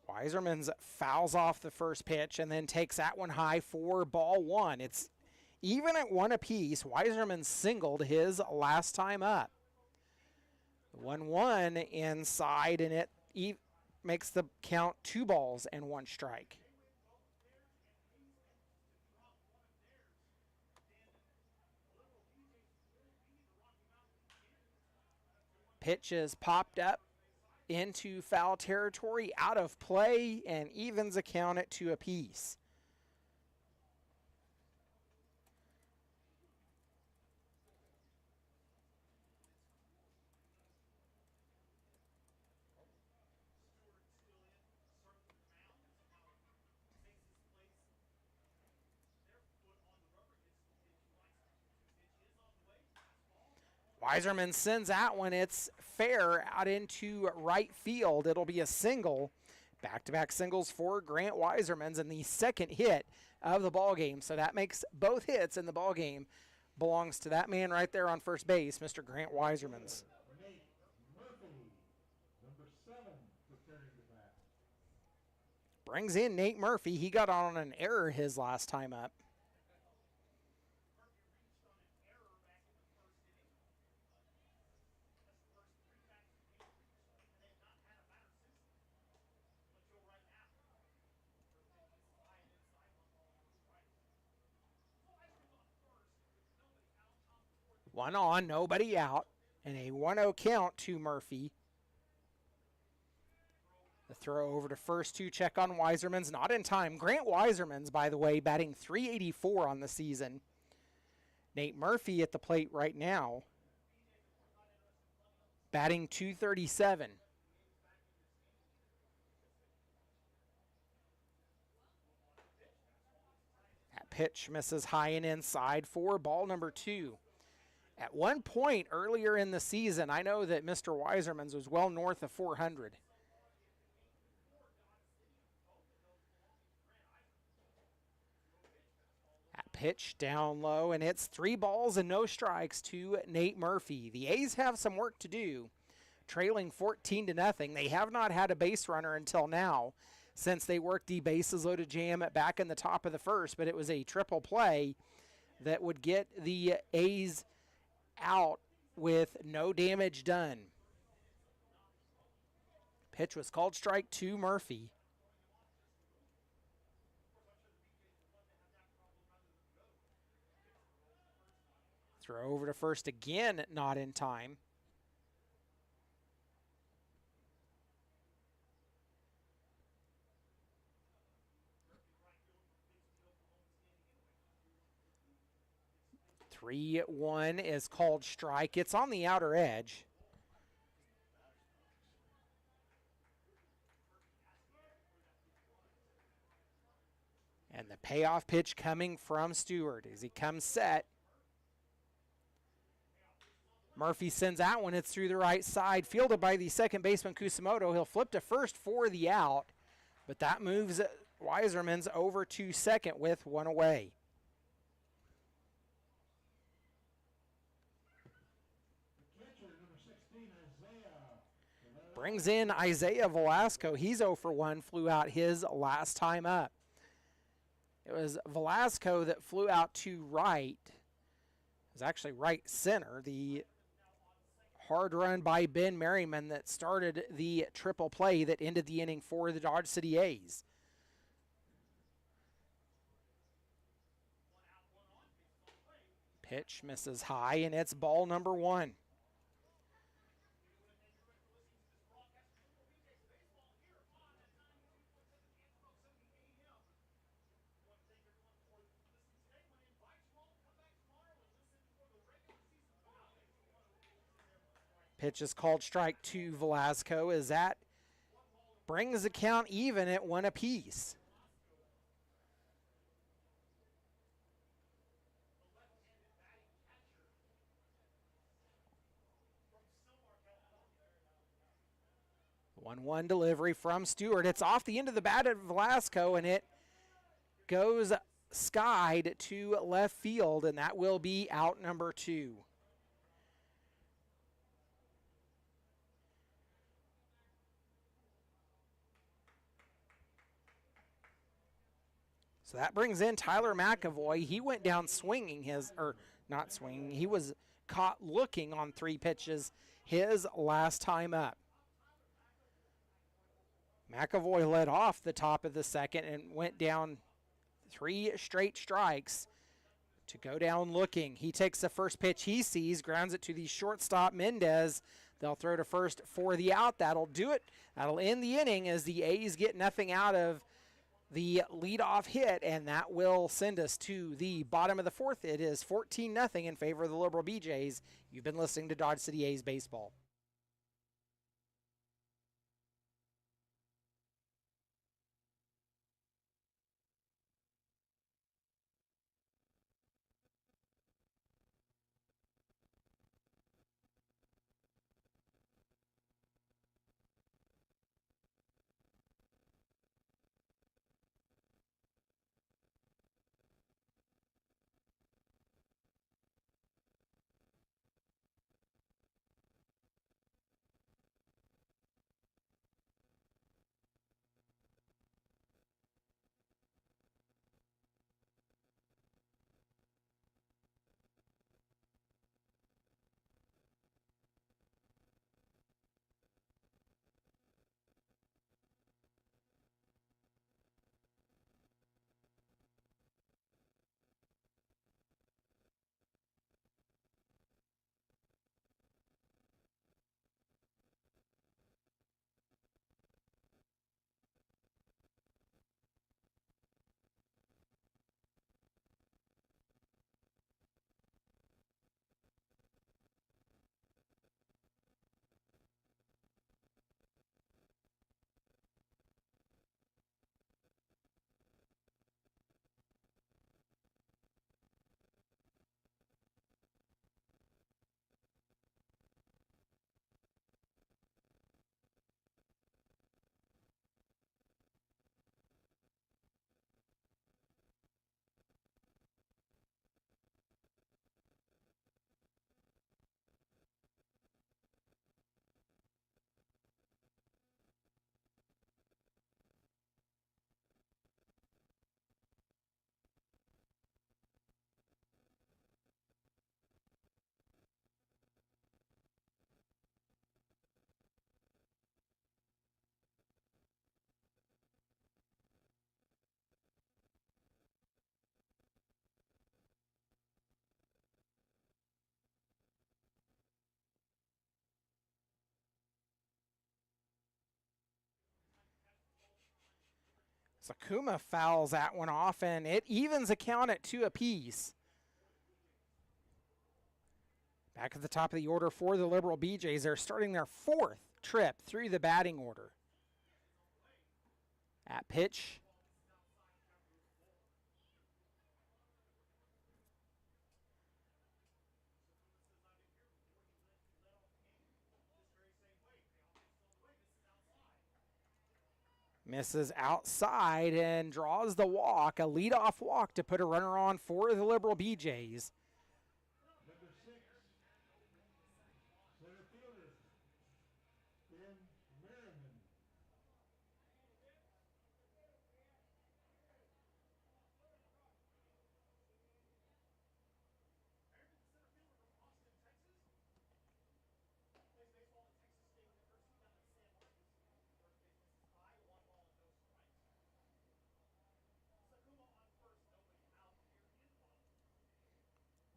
Weiserman's fouls off the first pitch and then takes that one high for ball one. It's even at one apiece. Weiserman singled his last time up. 1-1 inside, and it makes the count 2 balls and 1 strike. Pitch is popped up into foul territory, out of play, and evens the count at 2 apiece. Weiserman sends that one. It's fair out into right field. It'll be a single. Back-to-back singles for Grant Weiserman's and the second hit of the ball game. So that makes both hits in the ball game belongs to that man right there on first base, Mr. Grant Weiserman's. Nate Murphy, number 7, preparing to bat. Brings in Nate Murphy. He got on an error his last time up. One on, nobody out, and a 1-0 count to Murphy. The throw over to first to check on Weiserman's, not in time. Grant Weiserman's, by the way, batting .384 on the season. Nate Murphy at the plate right now, batting .237. That pitch misses high and inside for ball number 2. At one point earlier in the season, I know that Mr. Weiserman's was well north of 400. That pitch down low, and it's 3 balls and no strikes to Nate Murphy. The A's have some work to do, trailing 14-0. They have not had a base runner until now, since they worked the bases loaded jam back in the top of the first, but it was a triple play that would get the A's out with no damage done. Pitch was called strike to Murphy. Throw over to first again, not in time. Three, 1 is called strike. It's on the outer edge. And the payoff pitch coming from Seward as he comes set. Murphy sends that one. It's through the right side, fielded by the second baseman Kusamoto. He'll flip to first for the out, but that moves Weiserman's over to second with 1 away. Brings in Isaiah Velasco. He's 0 for 1, flew out his last time up. It was Velasco that flew out to right. It was actually right center. The hard run by Ben Merriman that started the triple play that ended the inning for the Dodge City A's. Pitch misses high, and it's ball number 1. Pitch is called strike to Velasco as that brings the count even at 1 apiece. The 1-1 delivery from Seward. It's off the end of the bat of Velasco, and it goes skied to left field, and that will be out number 2. So that brings in Tyler McAvoy. He went down swinging not swinging, he was caught looking on 3 pitches his last time up. McAvoy led off the top of the second and went down 3 straight strikes to go down looking. He takes the first pitch he sees, grounds it to the shortstop Mendez. They'll throw to first for the out. That'll do it. That'll end the inning as the A's get nothing out of the leadoff hit, and that will send us to the bottom of the 4th. It is 14-0 in favor of the Liberal BJs. You've been listening to Dodge City A's Baseball. Sakuma fouls that one off, and it evens a count at 2 apiece. Back at the top of the order for the Liberal BJs. They're starting their 4th trip through the batting order. At pitch. Misses outside and draws the walk, a leadoff walk to put a runner on for the Liberal BJs. Number 6, center fielder, Ben Merriman.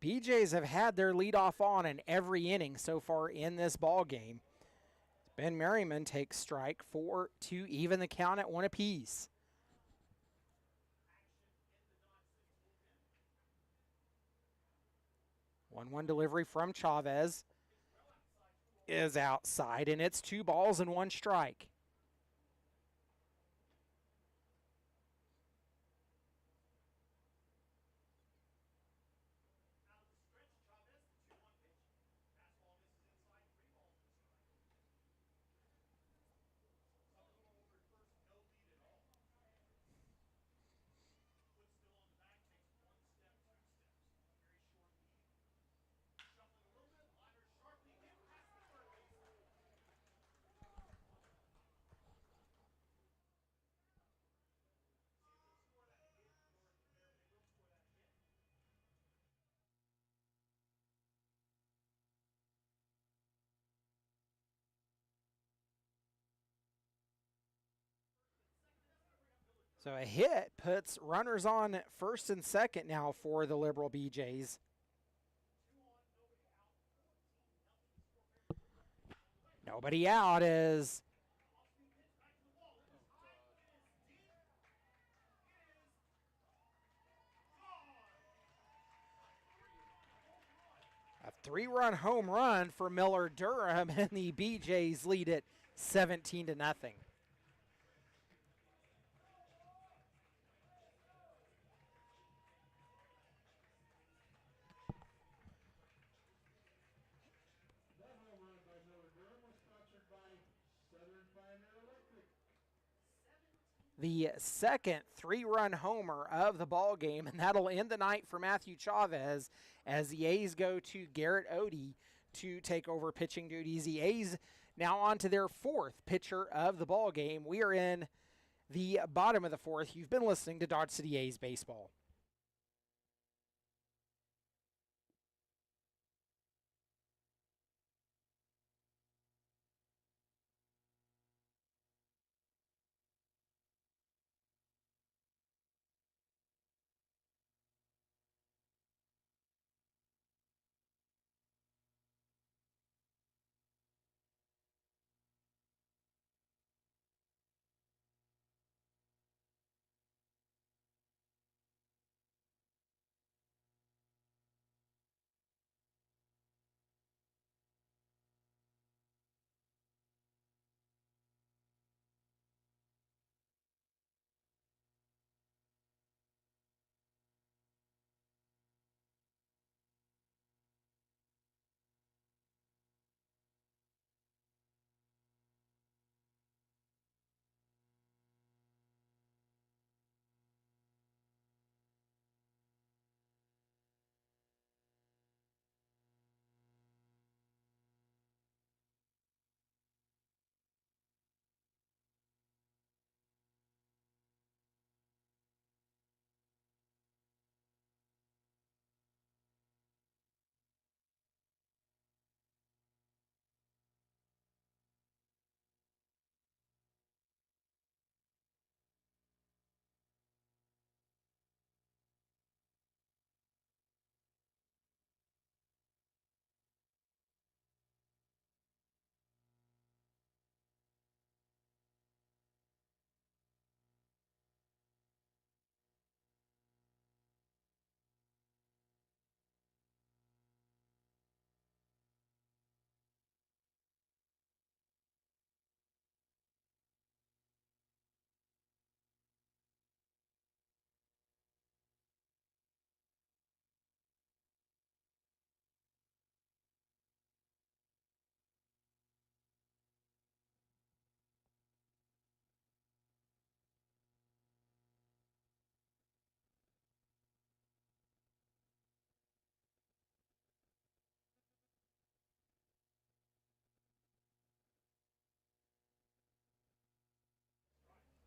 BJs have had their leadoff on in every inning so far in this ball game. Ben Merriman takes strike 4 to even the count at 1 apiece. 1-1 delivery from Chavez is outside, and it's 2 balls and 1 strike. So a hit puts runners on first and second now for the Liberal BJs. Nobody out as a 3-run home run for Miller Durham, and the BJs lead it 17 to nothing. That home run by Miller Durham was sponsored by Southern Pioneer Electric. The second 3-run homer of the ball game, and that'll end the night for Matthew Chavez as the A's go to Garrett Odie to take over pitching duties. The A's now on to their 4th pitcher of the ball game. We are in the bottom of the 4th. You've been listening to Dodge City A's baseball.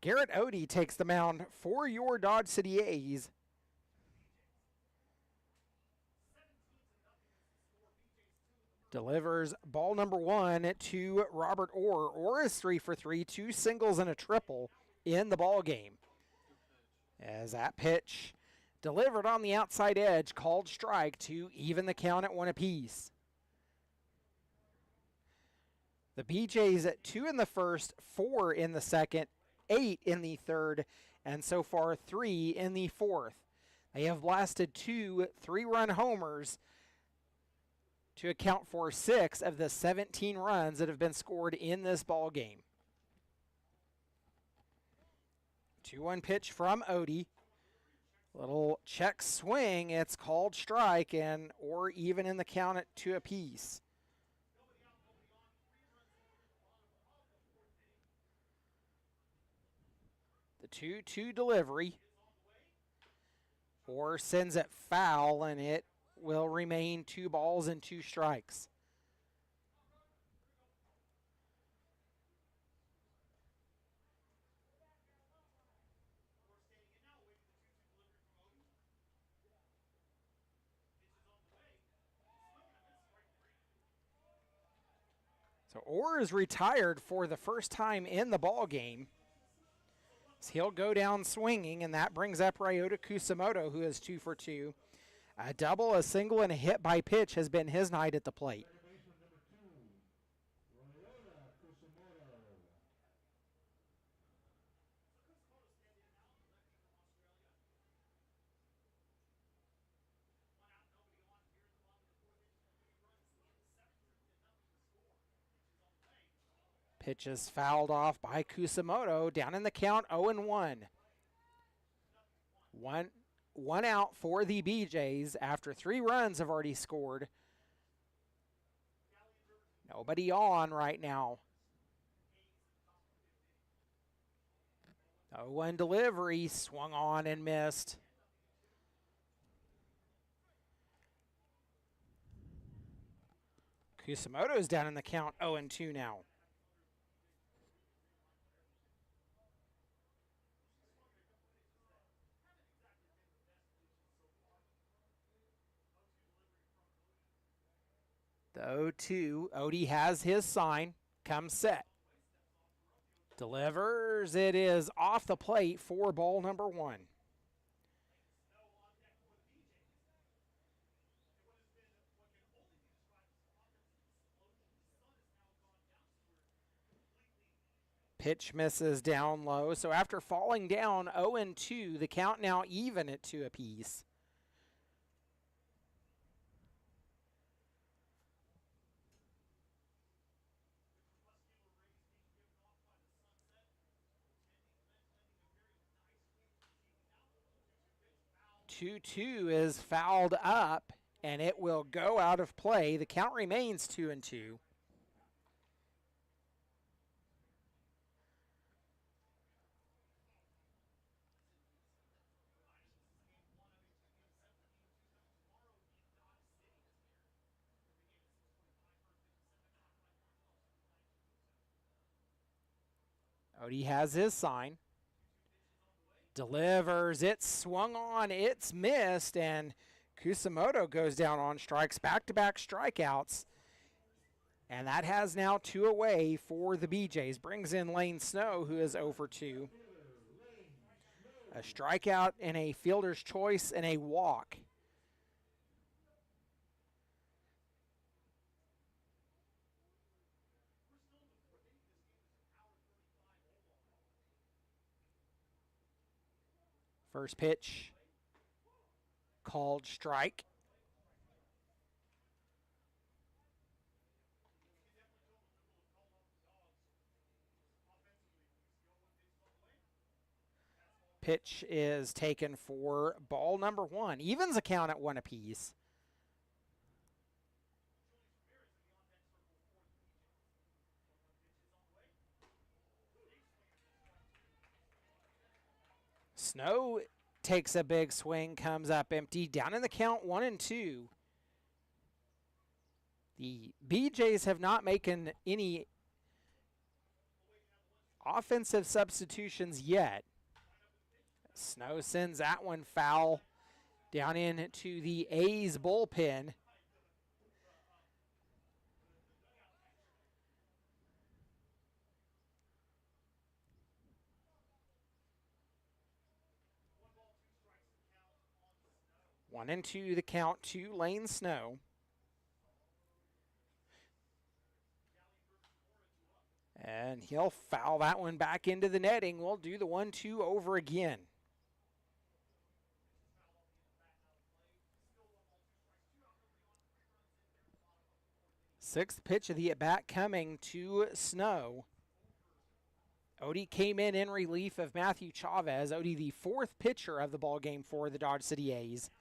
Garrett Odie takes the mound for your Dodge City A's. Delivers ball number 1 to Robert Orr. Orr is 3 for 3, 2 singles and a triple in the ball game. As that pitch delivered on the outside edge, called strike to even the count at 1 apiece. The BJ's at 2 in the first, 4 in the second, 8 in the third, and so far 3 in the fourth. They have blasted 2 3-run homers to account for 6 of the 17 runs that have been scored in this ball game. 2-1 pitch from Odie. Little check swing, it's called strike, or even in the count at 2 apiece. The 2-2 delivery. Orr sends it foul, and it will remain 2 balls and 2 strikes. So Orr is retired for the first time in the ball game. So he'll go down swinging, and that brings up Ryota Kusamoto, who is 2 for 2. A double, a single, and a hit by pitch has been his night at the plate. Pitch is fouled off by Kusamoto, down in the count, 0-1. One out for the BJs after 3 runs have already scored. Nobody on right now. 0-1 delivery, swung on and missed. Kusamoto's down in the count, 0-2 now. The 0-2, Odie has his sign, comes set. Delivers, it is off the plate for ball number 1. Pitch misses down low, so after falling down 0-2, the count now even at 2 apiece. Two is fouled up, and it will go out of play. The count remains 2-2. Odie has his sign. Delivers, it's swung on, it's missed, and Kusamoto goes down on strikes, back-to-back strikeouts. And that has now 2 away for the BJs. Brings in Lane Snow, who is 0 for 2. A strikeout and a fielder's choice and a walk. First pitch, called strike. Pitch is taken for ball number 1. Evens a count at 1 apiece. Snow takes a big swing, comes up empty, down in the count 1-2. The BJs have not making any offensive substitutions yet. Snow sends that one foul down into the A's bullpen. One and two the count to Lane Snow. And he'll foul that one back into the netting. We'll do the 1-2 over again. Sixth pitch of the at-bat coming to Snow. Odie came in relief of Matthew Chavez. Odie, the fourth pitcher of the ball game for the Dodge City A's.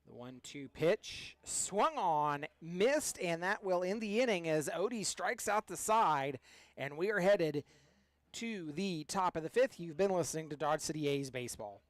The 1-2 pitch swung on, missed, and that will end the inning as Odie strikes out the side, and we are headed to the top of the fifth. You've been listening to Dodge City A's baseball.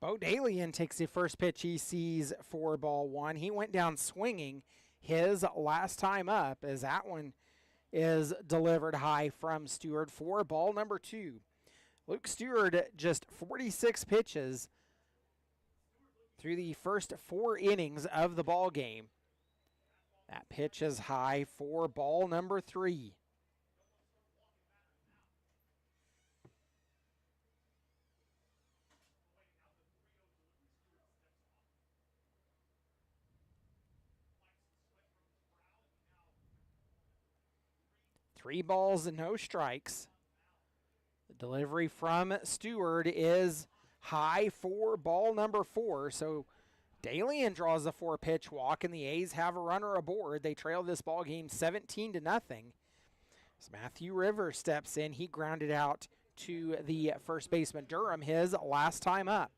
Bo Dalian takes the first pitch he sees for ball one. He went down swinging his last time up as that one is delivered high from Seward for ball number two. Luke Seward just 46 pitches through the first 4 innings of the ball game. That pitch is high for ball number 3. Three balls and no strikes. The delivery from Seward is high for ball number 4. So Dalian draws a 4-pitch walk, and the A's have a runner aboard. They trail this ball game 17-0. As Matthew Rivers steps in, he grounded out to the first baseman Durham his last time up.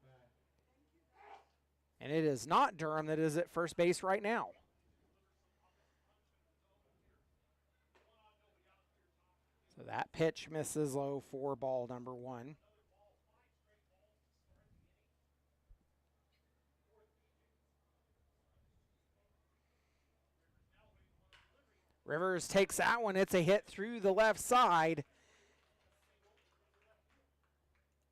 And it is not Durham that is at first base right now. So that pitch misses low for ball number 1. Rivers takes that one. It's a hit through the left side.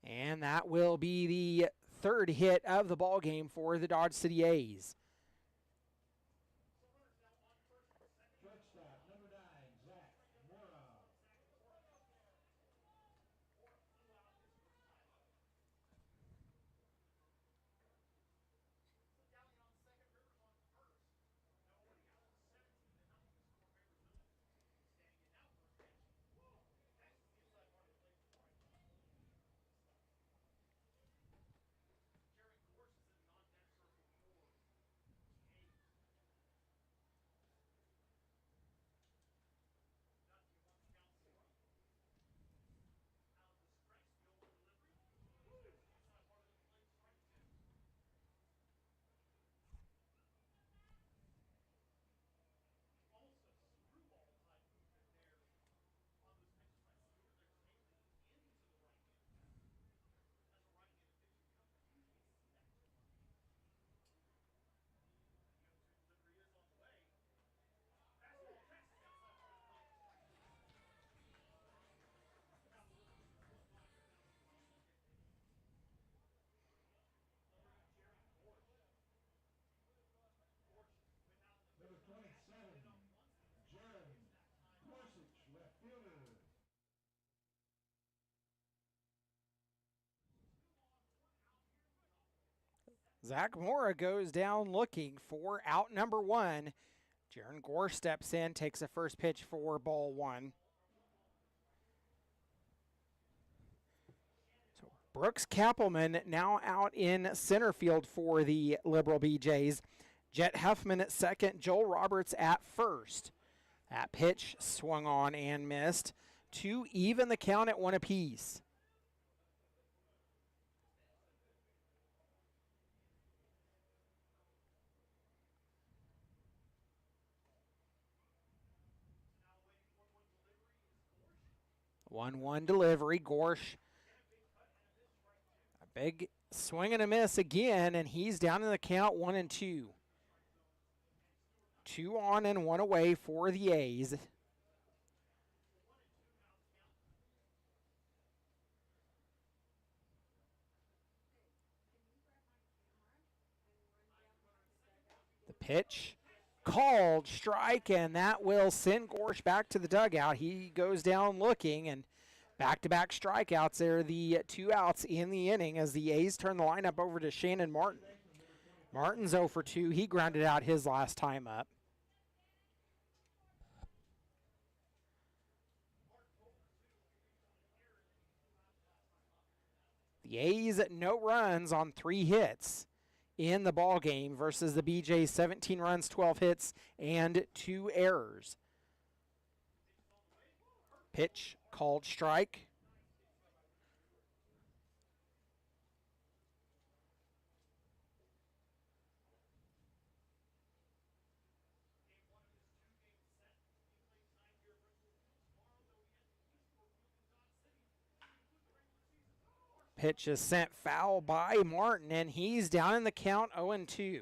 And that will be the 3rd hit of the ball game for the Dodge City A's. Zach Mora goes down looking for out number 1. Jaron Gore steps in, takes the first pitch for ball 1. So Brooks Kappelman now out in center field for the Liberal BJs. Jet Huffman at second, Joel Roberts at first. That pitch swung on and missed to even the count at 1 apiece. One delivery. Gorsh, a big swing and a miss again, and he's down in the count 1-2. 2 on and 1 away for the A's. The pitch called, strike, and that will send Gorsh back to the dugout. He goes down looking, and back-to-back strikeouts there, the 2 outs in the inning as the A's turn the lineup over to Shannon Martin. Martin's 0 for 2. He grounded out his last time up. The A's no runs on 3 hits in the ball game versus the BJ's 17 runs, 12 hits, and 2 errors. Pitch called, strike. Pitch is sent foul by Martin, and he's down in the count 0-2.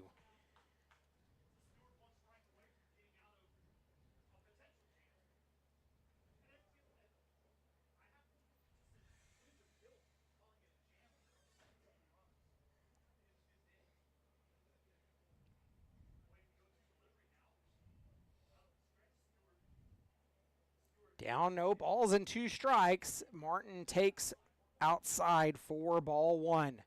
Down, no balls and 2 strikes. Martin takes outside for ball 1.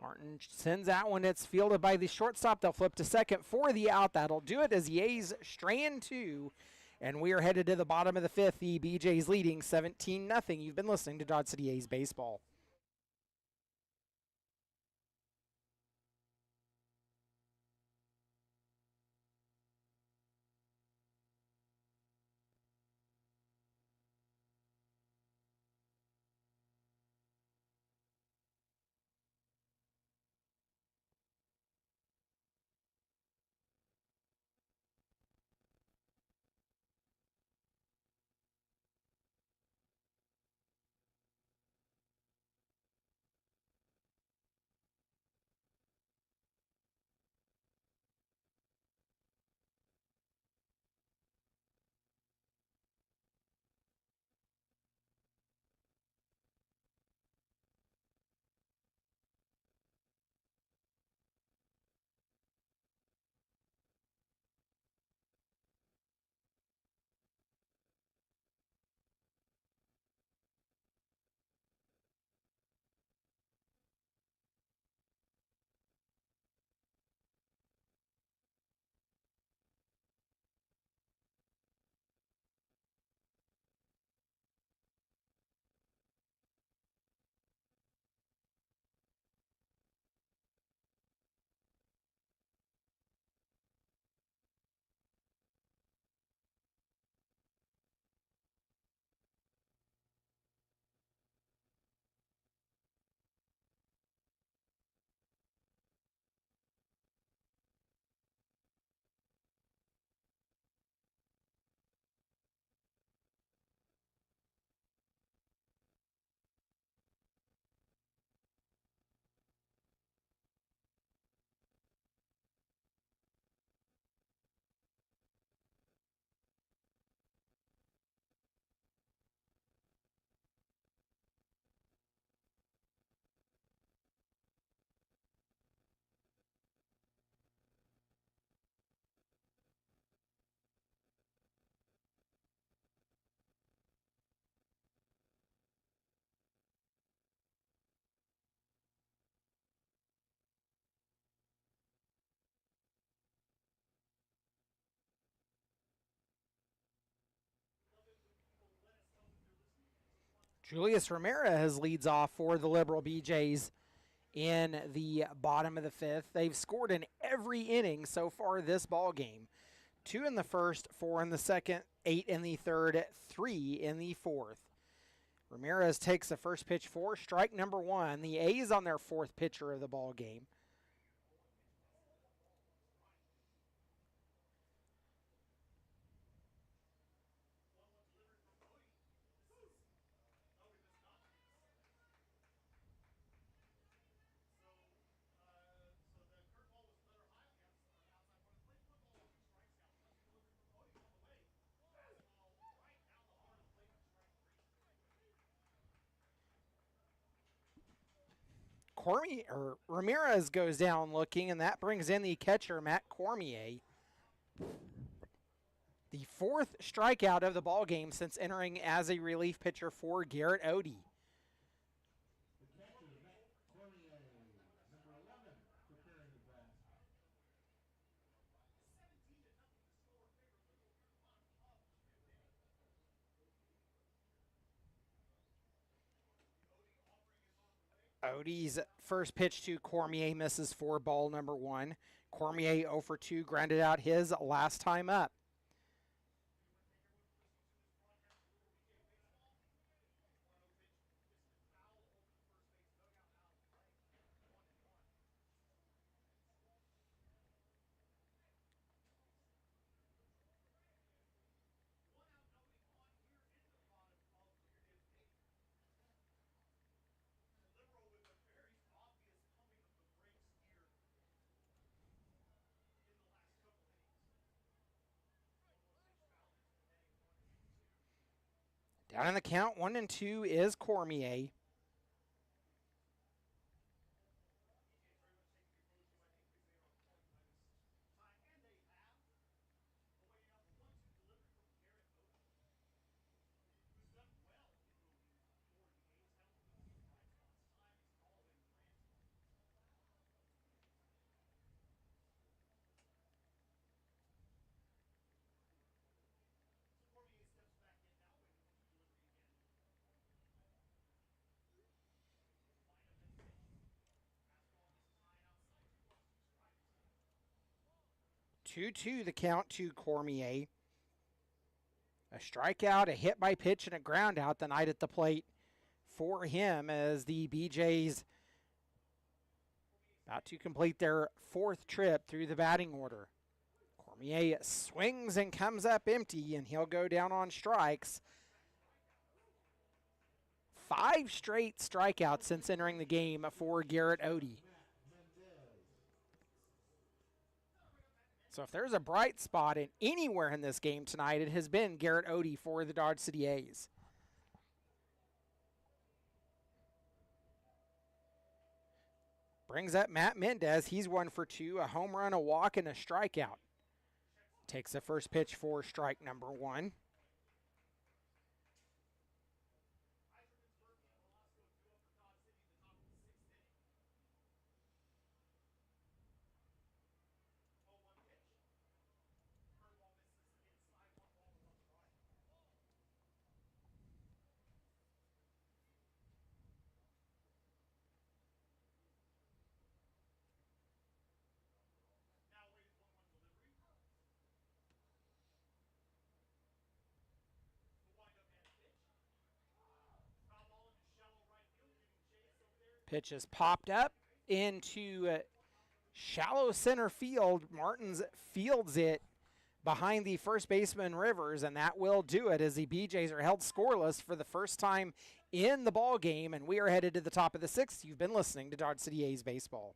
Martin sends that one. It's fielded by the shortstop. They'll flip to second for the out. That'll do it as the A's strand 2. And we are headed to the bottom of the 5th. The BJ's leading 17-0. You've been listening to Dodge City A's Baseball. Julius Ramirez leads off for the Liberal BJs in the bottom of the fifth. They've scored in every inning so far this ball game. 2 in the first, 4 in the second, 8 in the third, 3 in the fourth. Ramirez takes the first pitch for strike number 1. The A's on their fourth pitcher of the ball game. Ramirez goes down looking, and that brings in the catcher, Matt Cormier. The fourth strikeout of the ball game since entering as a relief pitcher for Garrett Odie. The catcher, Matt Cormier, number 11, preparing the bat. Odie's first pitch to Cormier misses for ball number 1. Cormier 0 for 2, grounded out his last time up. Down in the count, 1-2 is Cormier. Two the count to Cormier. A strikeout, a hit by pitch, and a ground out the night at the plate for him as the BJs about to complete their fourth trip through the batting order. Cormier swings and comes up empty, and he'll go down on strikes. 5 straight strikeouts since entering the game for Garrett Odie. So if there's a bright spot in anywhere in this game tonight, it has been Garrett Odie for the Dodge City A's. Brings up Matt Mendez. He's 1 for 2, a home run, a walk, and a strikeout. Takes the first pitch for strike number 1. Pitch is popped up into shallow center field. Martins fields it behind the first baseman Rivers, and that will do it as the BJs are held scoreless for the first time in the ball game, and we are headed to the top of the 6th. You've been listening to Dodge City A's baseball.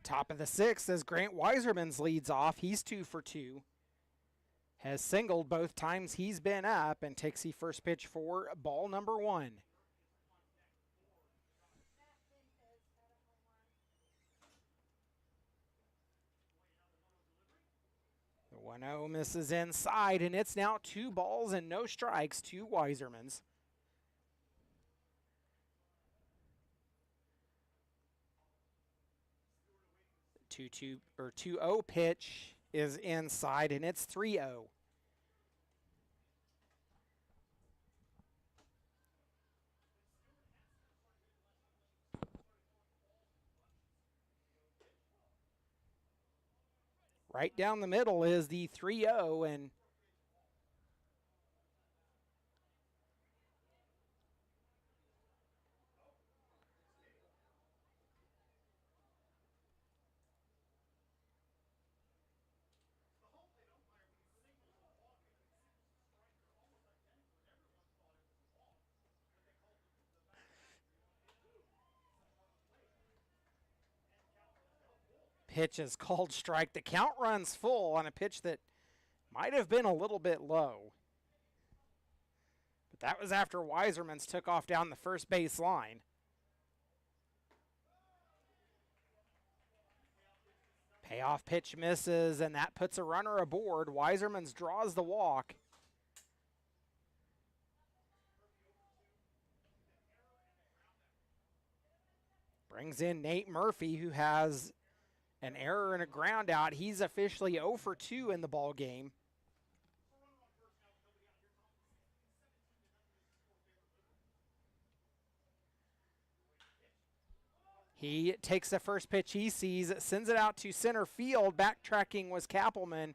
Top of the sixth as Grant Weiserman's leads off. He's 2 for 2. Has singled both times he's been up and takes the first pitch for ball number 1. The 1-0 misses inside, and it's now 2 balls and no strikes to Weiserman's. 2-0 pitch is inside, and it's 3-0. Right down the middle is the 3-0, and pitch is called strike. The count runs full on a pitch that might have been a little bit low. But that was after Weiserman's took off down the first base line. Payoff pitch misses, and that puts a runner aboard. Weiserman's draws the walk. Brings in Nate Murphy, who has an error and a ground out. He's officially 0 for 2 in the ball game. He takes the first pitch he sees, sends it out to center field. Backtracking was Kappelman.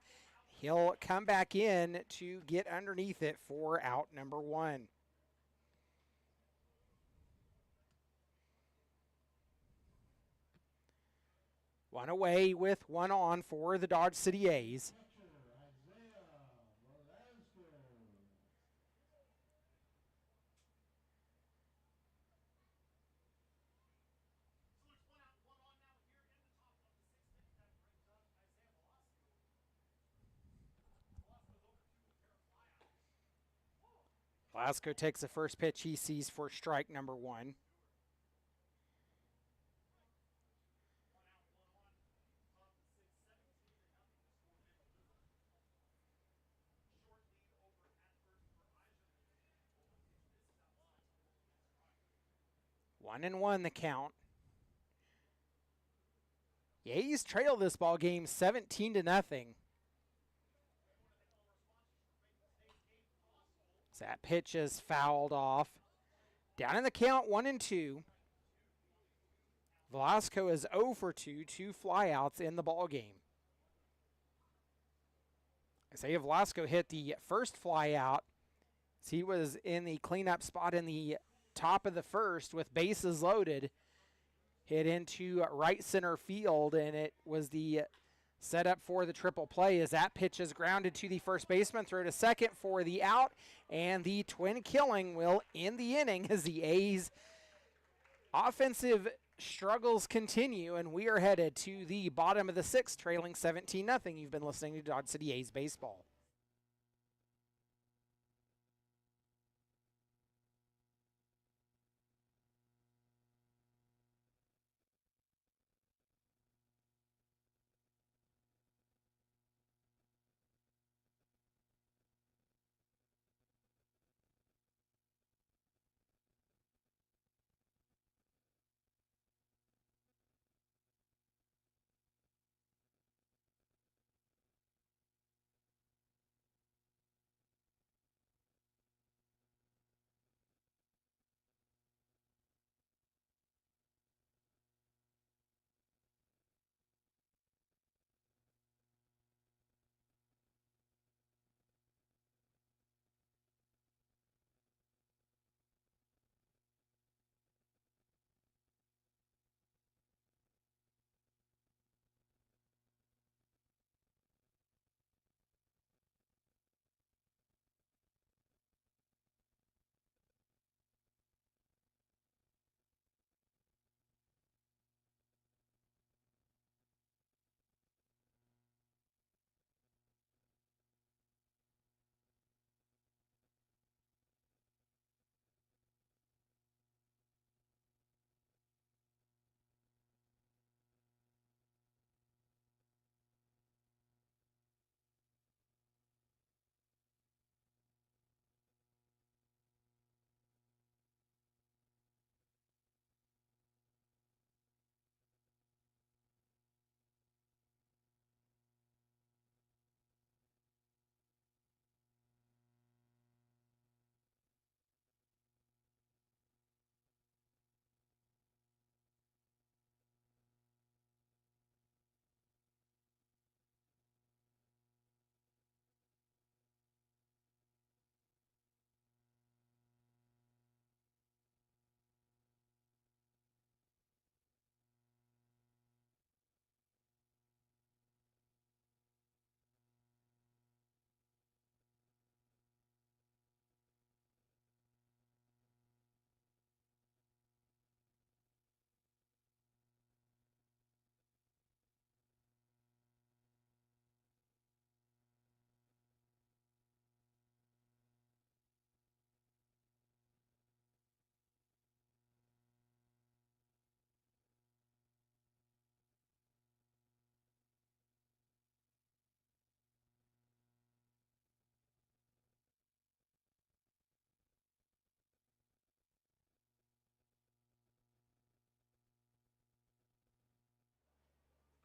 He'll come back in to get underneath it for out number 1. One away with 1 on for the Dodge City A's. Velasco takes the first pitch he sees for strike number 1. One and one the count. The A's trail this ball game 17-0. That pitch is fouled off. Down in the count, 1-2. Velasco is 0 for 2, 2 flyouts in the ball game. Isaiah Velasco hit the first flyout. He was in the cleanup spot in the top of the first with bases loaded. Hit into right center field, and it was the setup for the triple play as that pitch is grounded to the first baseman. Throw to second for the out, and the twin killing will end the inning as the A's offensive struggles continue, and we are headed to the bottom of the sixth, trailing 17-0. You've been listening to Dodge City A's baseball.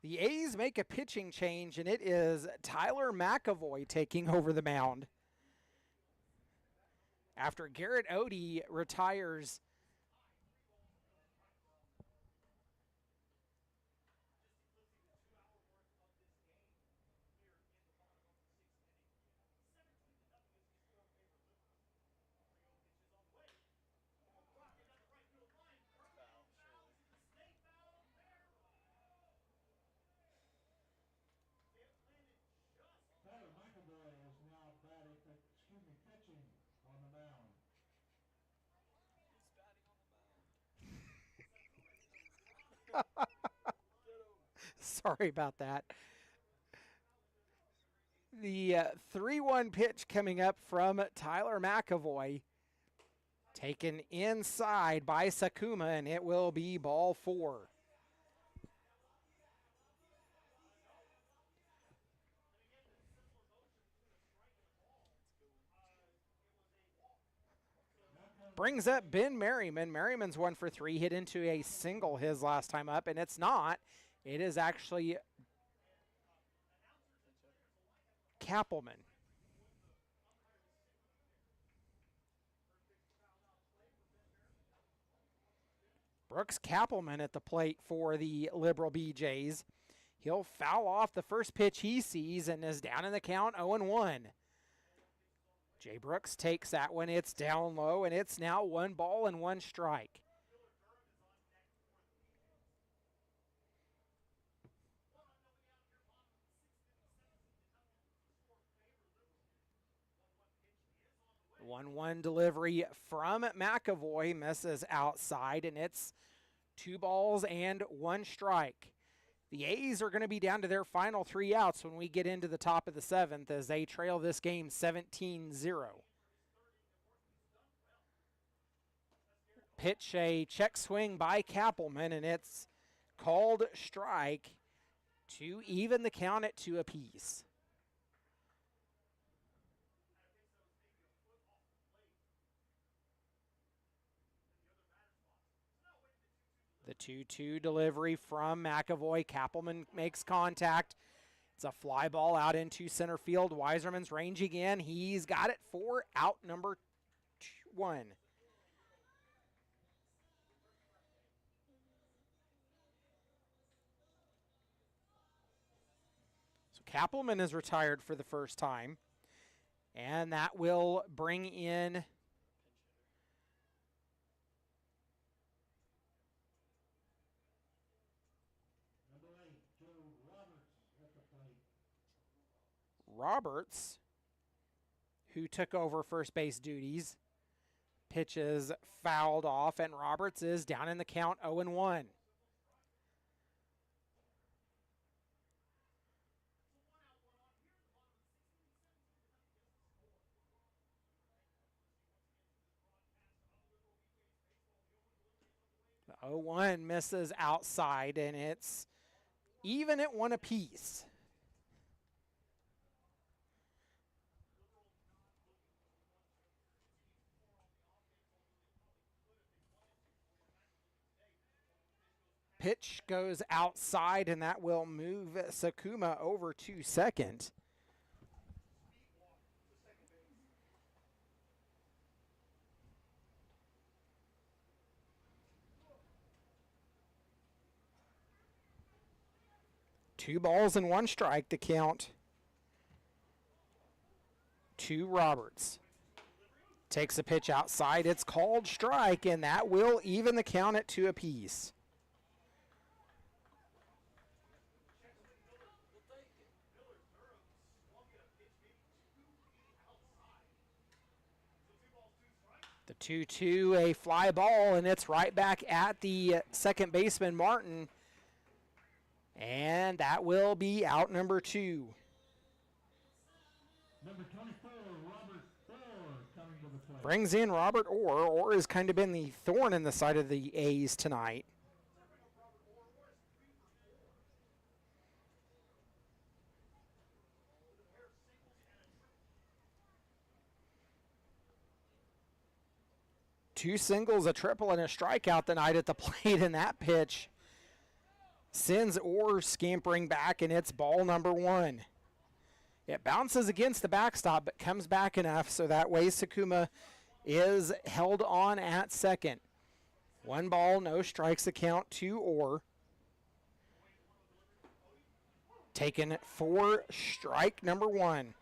The A's make a pitching change, and it is Tyler McAvoy taking over the mound. After Garrett Odie retires. Tyler McAvoy is now pitching on the mound. Sorry about that. The 3-1 pitch coming up from Tyler McAvoy. Taken inside by Sakuma, and it will be ball 4. Brings up Ben Merriman. Merriman's 1 for 3, hit into a single his last time up, and it's not. It is actually Kappelman. Brooks Kappelman at the plate for the Liberal BJs. He'll foul off the first pitch he sees and is down in the count 0-1. Jay Brooks takes that one. It's down low, and it's now 1 ball and 1 strike. The 1-1 delivery from McAvoy misses outside, and it's 2 balls and 1 strike. The A's are going to be down to their final 3 outs when we get into the top of the 7th as they trail this game 17-0. Pitch a check swing by Kappelman, and it's called strike to even the count at 2 apiece. The 2-2 delivery from McAvoy. Kappelman makes contact. It's a fly ball out into center field. Weiserman's ranging in. He's got it for out number 1. So Kappelman is retired for the first time. And that will bring in Roberts, who took over first base duties. Pitches fouled off, and Roberts is down in the count 0-1. The 0-1 misses outside, and it's even at 1 apiece. Pitch goes outside, and that will move Sakuma over to second. Two balls and 1 strike to count to Roberts. Takes a pitch outside. It's called strike, and that will even the count at 2 apiece. The 2-2, a fly ball, and it's right back at the second baseman, Martin. And that will be out number 2. Number 24, Robert Orr, coming to the plate. Brings in Robert Orr. Orr has kind of been the thorn in the side of the A's tonight. Two singles, a triple, and a strikeout tonight at the plate in that pitch. Sends Orr scampering back, and it's ball number 1. It bounces against the backstop, but comes back enough, so that way Sakuma is held on at second. 1 ball, no strikes, the count to Orr. Taken for strike number 1.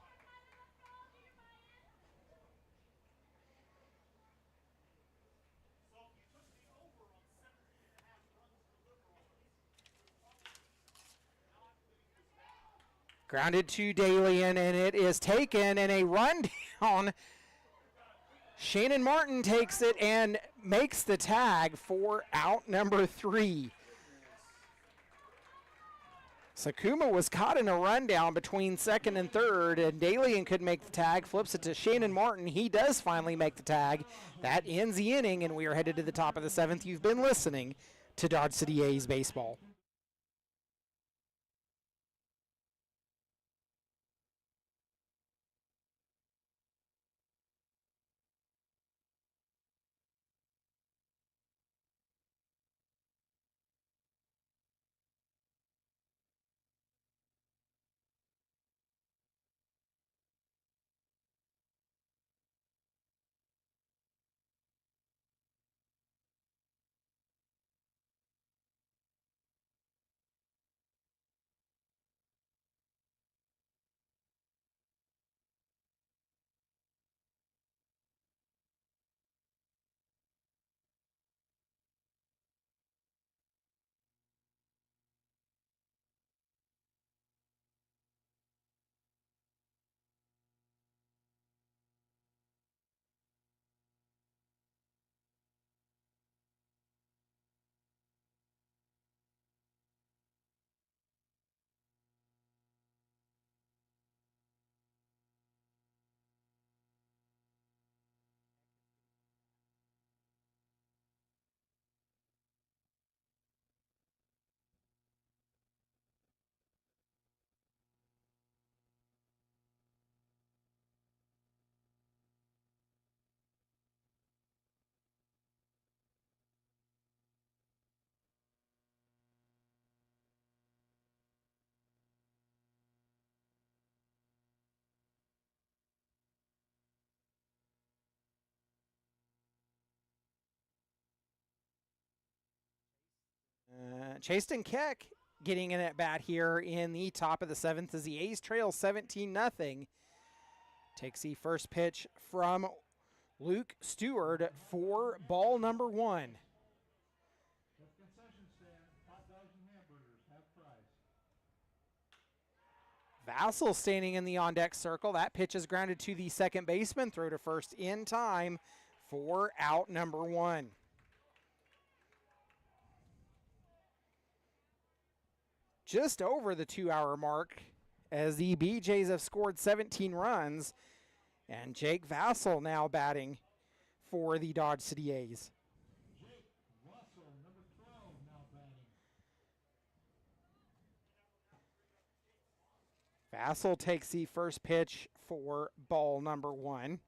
Grounded to Dalian, and it is taken, and a run down. Shannon Martin takes it and makes the tag for out number 3. Sakuma was caught in a rundown between second and third, and Dalian could make the tag, flips it to Shannon Martin. He does finally make the tag. That ends the inning, and we are headed to the top of the 7th. You've been listening to Dodge City A's baseball. Chasten Keck getting an at bat here in the top of the 7th as the A's trail 17-0. Takes the first pitch from Luke Stewart for ball number 1. Concession stand, hot dogs and hamburgers, half price. Vassell standing in the on-deck circle. That pitch is grounded to the second baseman. Throw to first in time for out number 1. Just over the 2-hour mark as the BJs have scored 17 runs, and Jake Vassell now batting for the Dodge City A's. Jake Russell, number 12, now batting. Vassell takes the first pitch for ball number 1.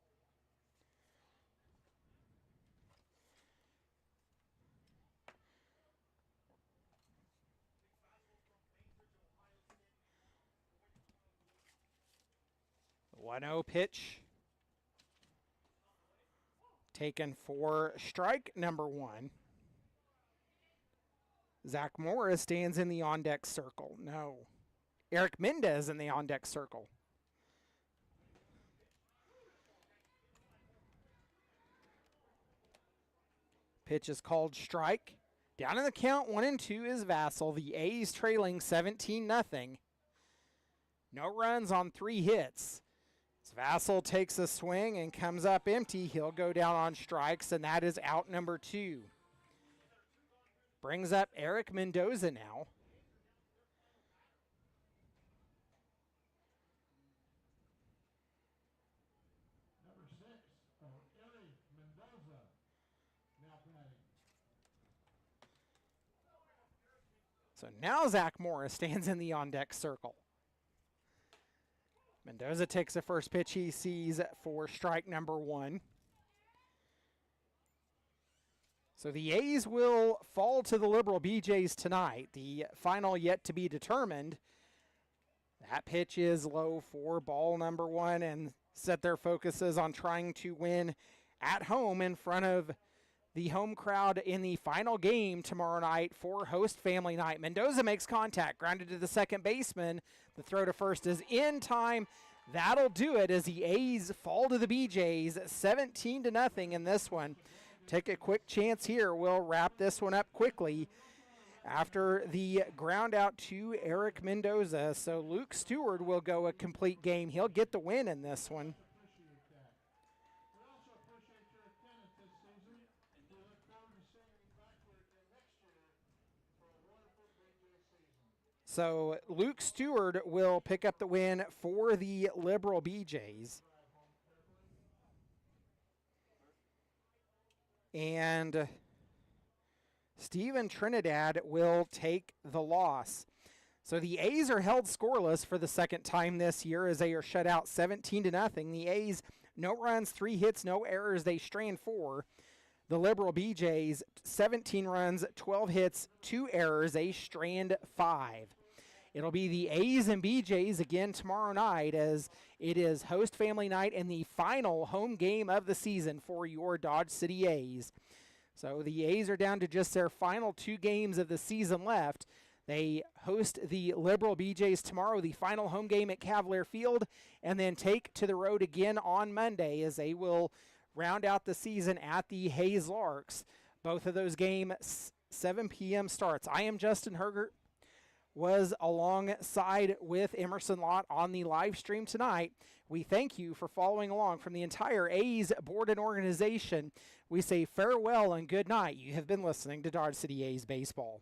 The 1-0 pitch taken for strike number 1. Zach Morris stands in the on-deck circle. No. Eric Mendez in the on-deck circle. Pitch is called strike. Down in the count, 1-2 is Vassell. The A's trailing 17-0. No runs on 3 hits. As Vassell takes a swing and comes up empty, he'll go down on strikes, and that is out number 2. Brings up Eric Mendoza now. Number 6, Eric Mendoza, now batting. So now Zach Morris stands in the on-deck circle. Mendoza takes the first pitch he sees for strike number 1. So the A's will fall to the Liberal BJs tonight. The final yet to be determined. That pitch is low for ball number 1, and set their focuses on trying to win at home in front of the home crowd in the final game tomorrow night for host family night. Mendoza makes contact, grounded to the second baseman. The throw to first is in time. That'll do it as the A's fall to the BJs 17-0 in this one. Take a quick chance here. We'll wrap this one up quickly after the ground out to Eric Mendoza. So Luke Seward will go a complete game. He'll get the win in this one. So Luke Seward will pick up the win for the Liberal BJs. And Steven Trinidad will take the loss. So the A's are held scoreless for the second time this year as they are shut out 17-0. The A's, no runs, 3 hits, no errors. They strand 4. The Liberal BJs, 17 runs, 12 hits, 2 errors. They strand 5. It'll be the A's and BJs again tomorrow night as it is host family night and the final home game of the season for your Dodge City A's. So the A's are down to just their final 2 games of the season left. They host the Liberal BJs tomorrow, the final home game at Cavalier Field, and then take to the road again on Monday as they will round out the season at the Hayes Larks. Both of those games, 7 p.m. starts. I am Justin Hergert. Was alongside with Emerson Lott on the live stream tonight. We thank you for following along. From the entire A's board and organization, we say farewell and good night. You have been listening to Dodge City A's Baseball.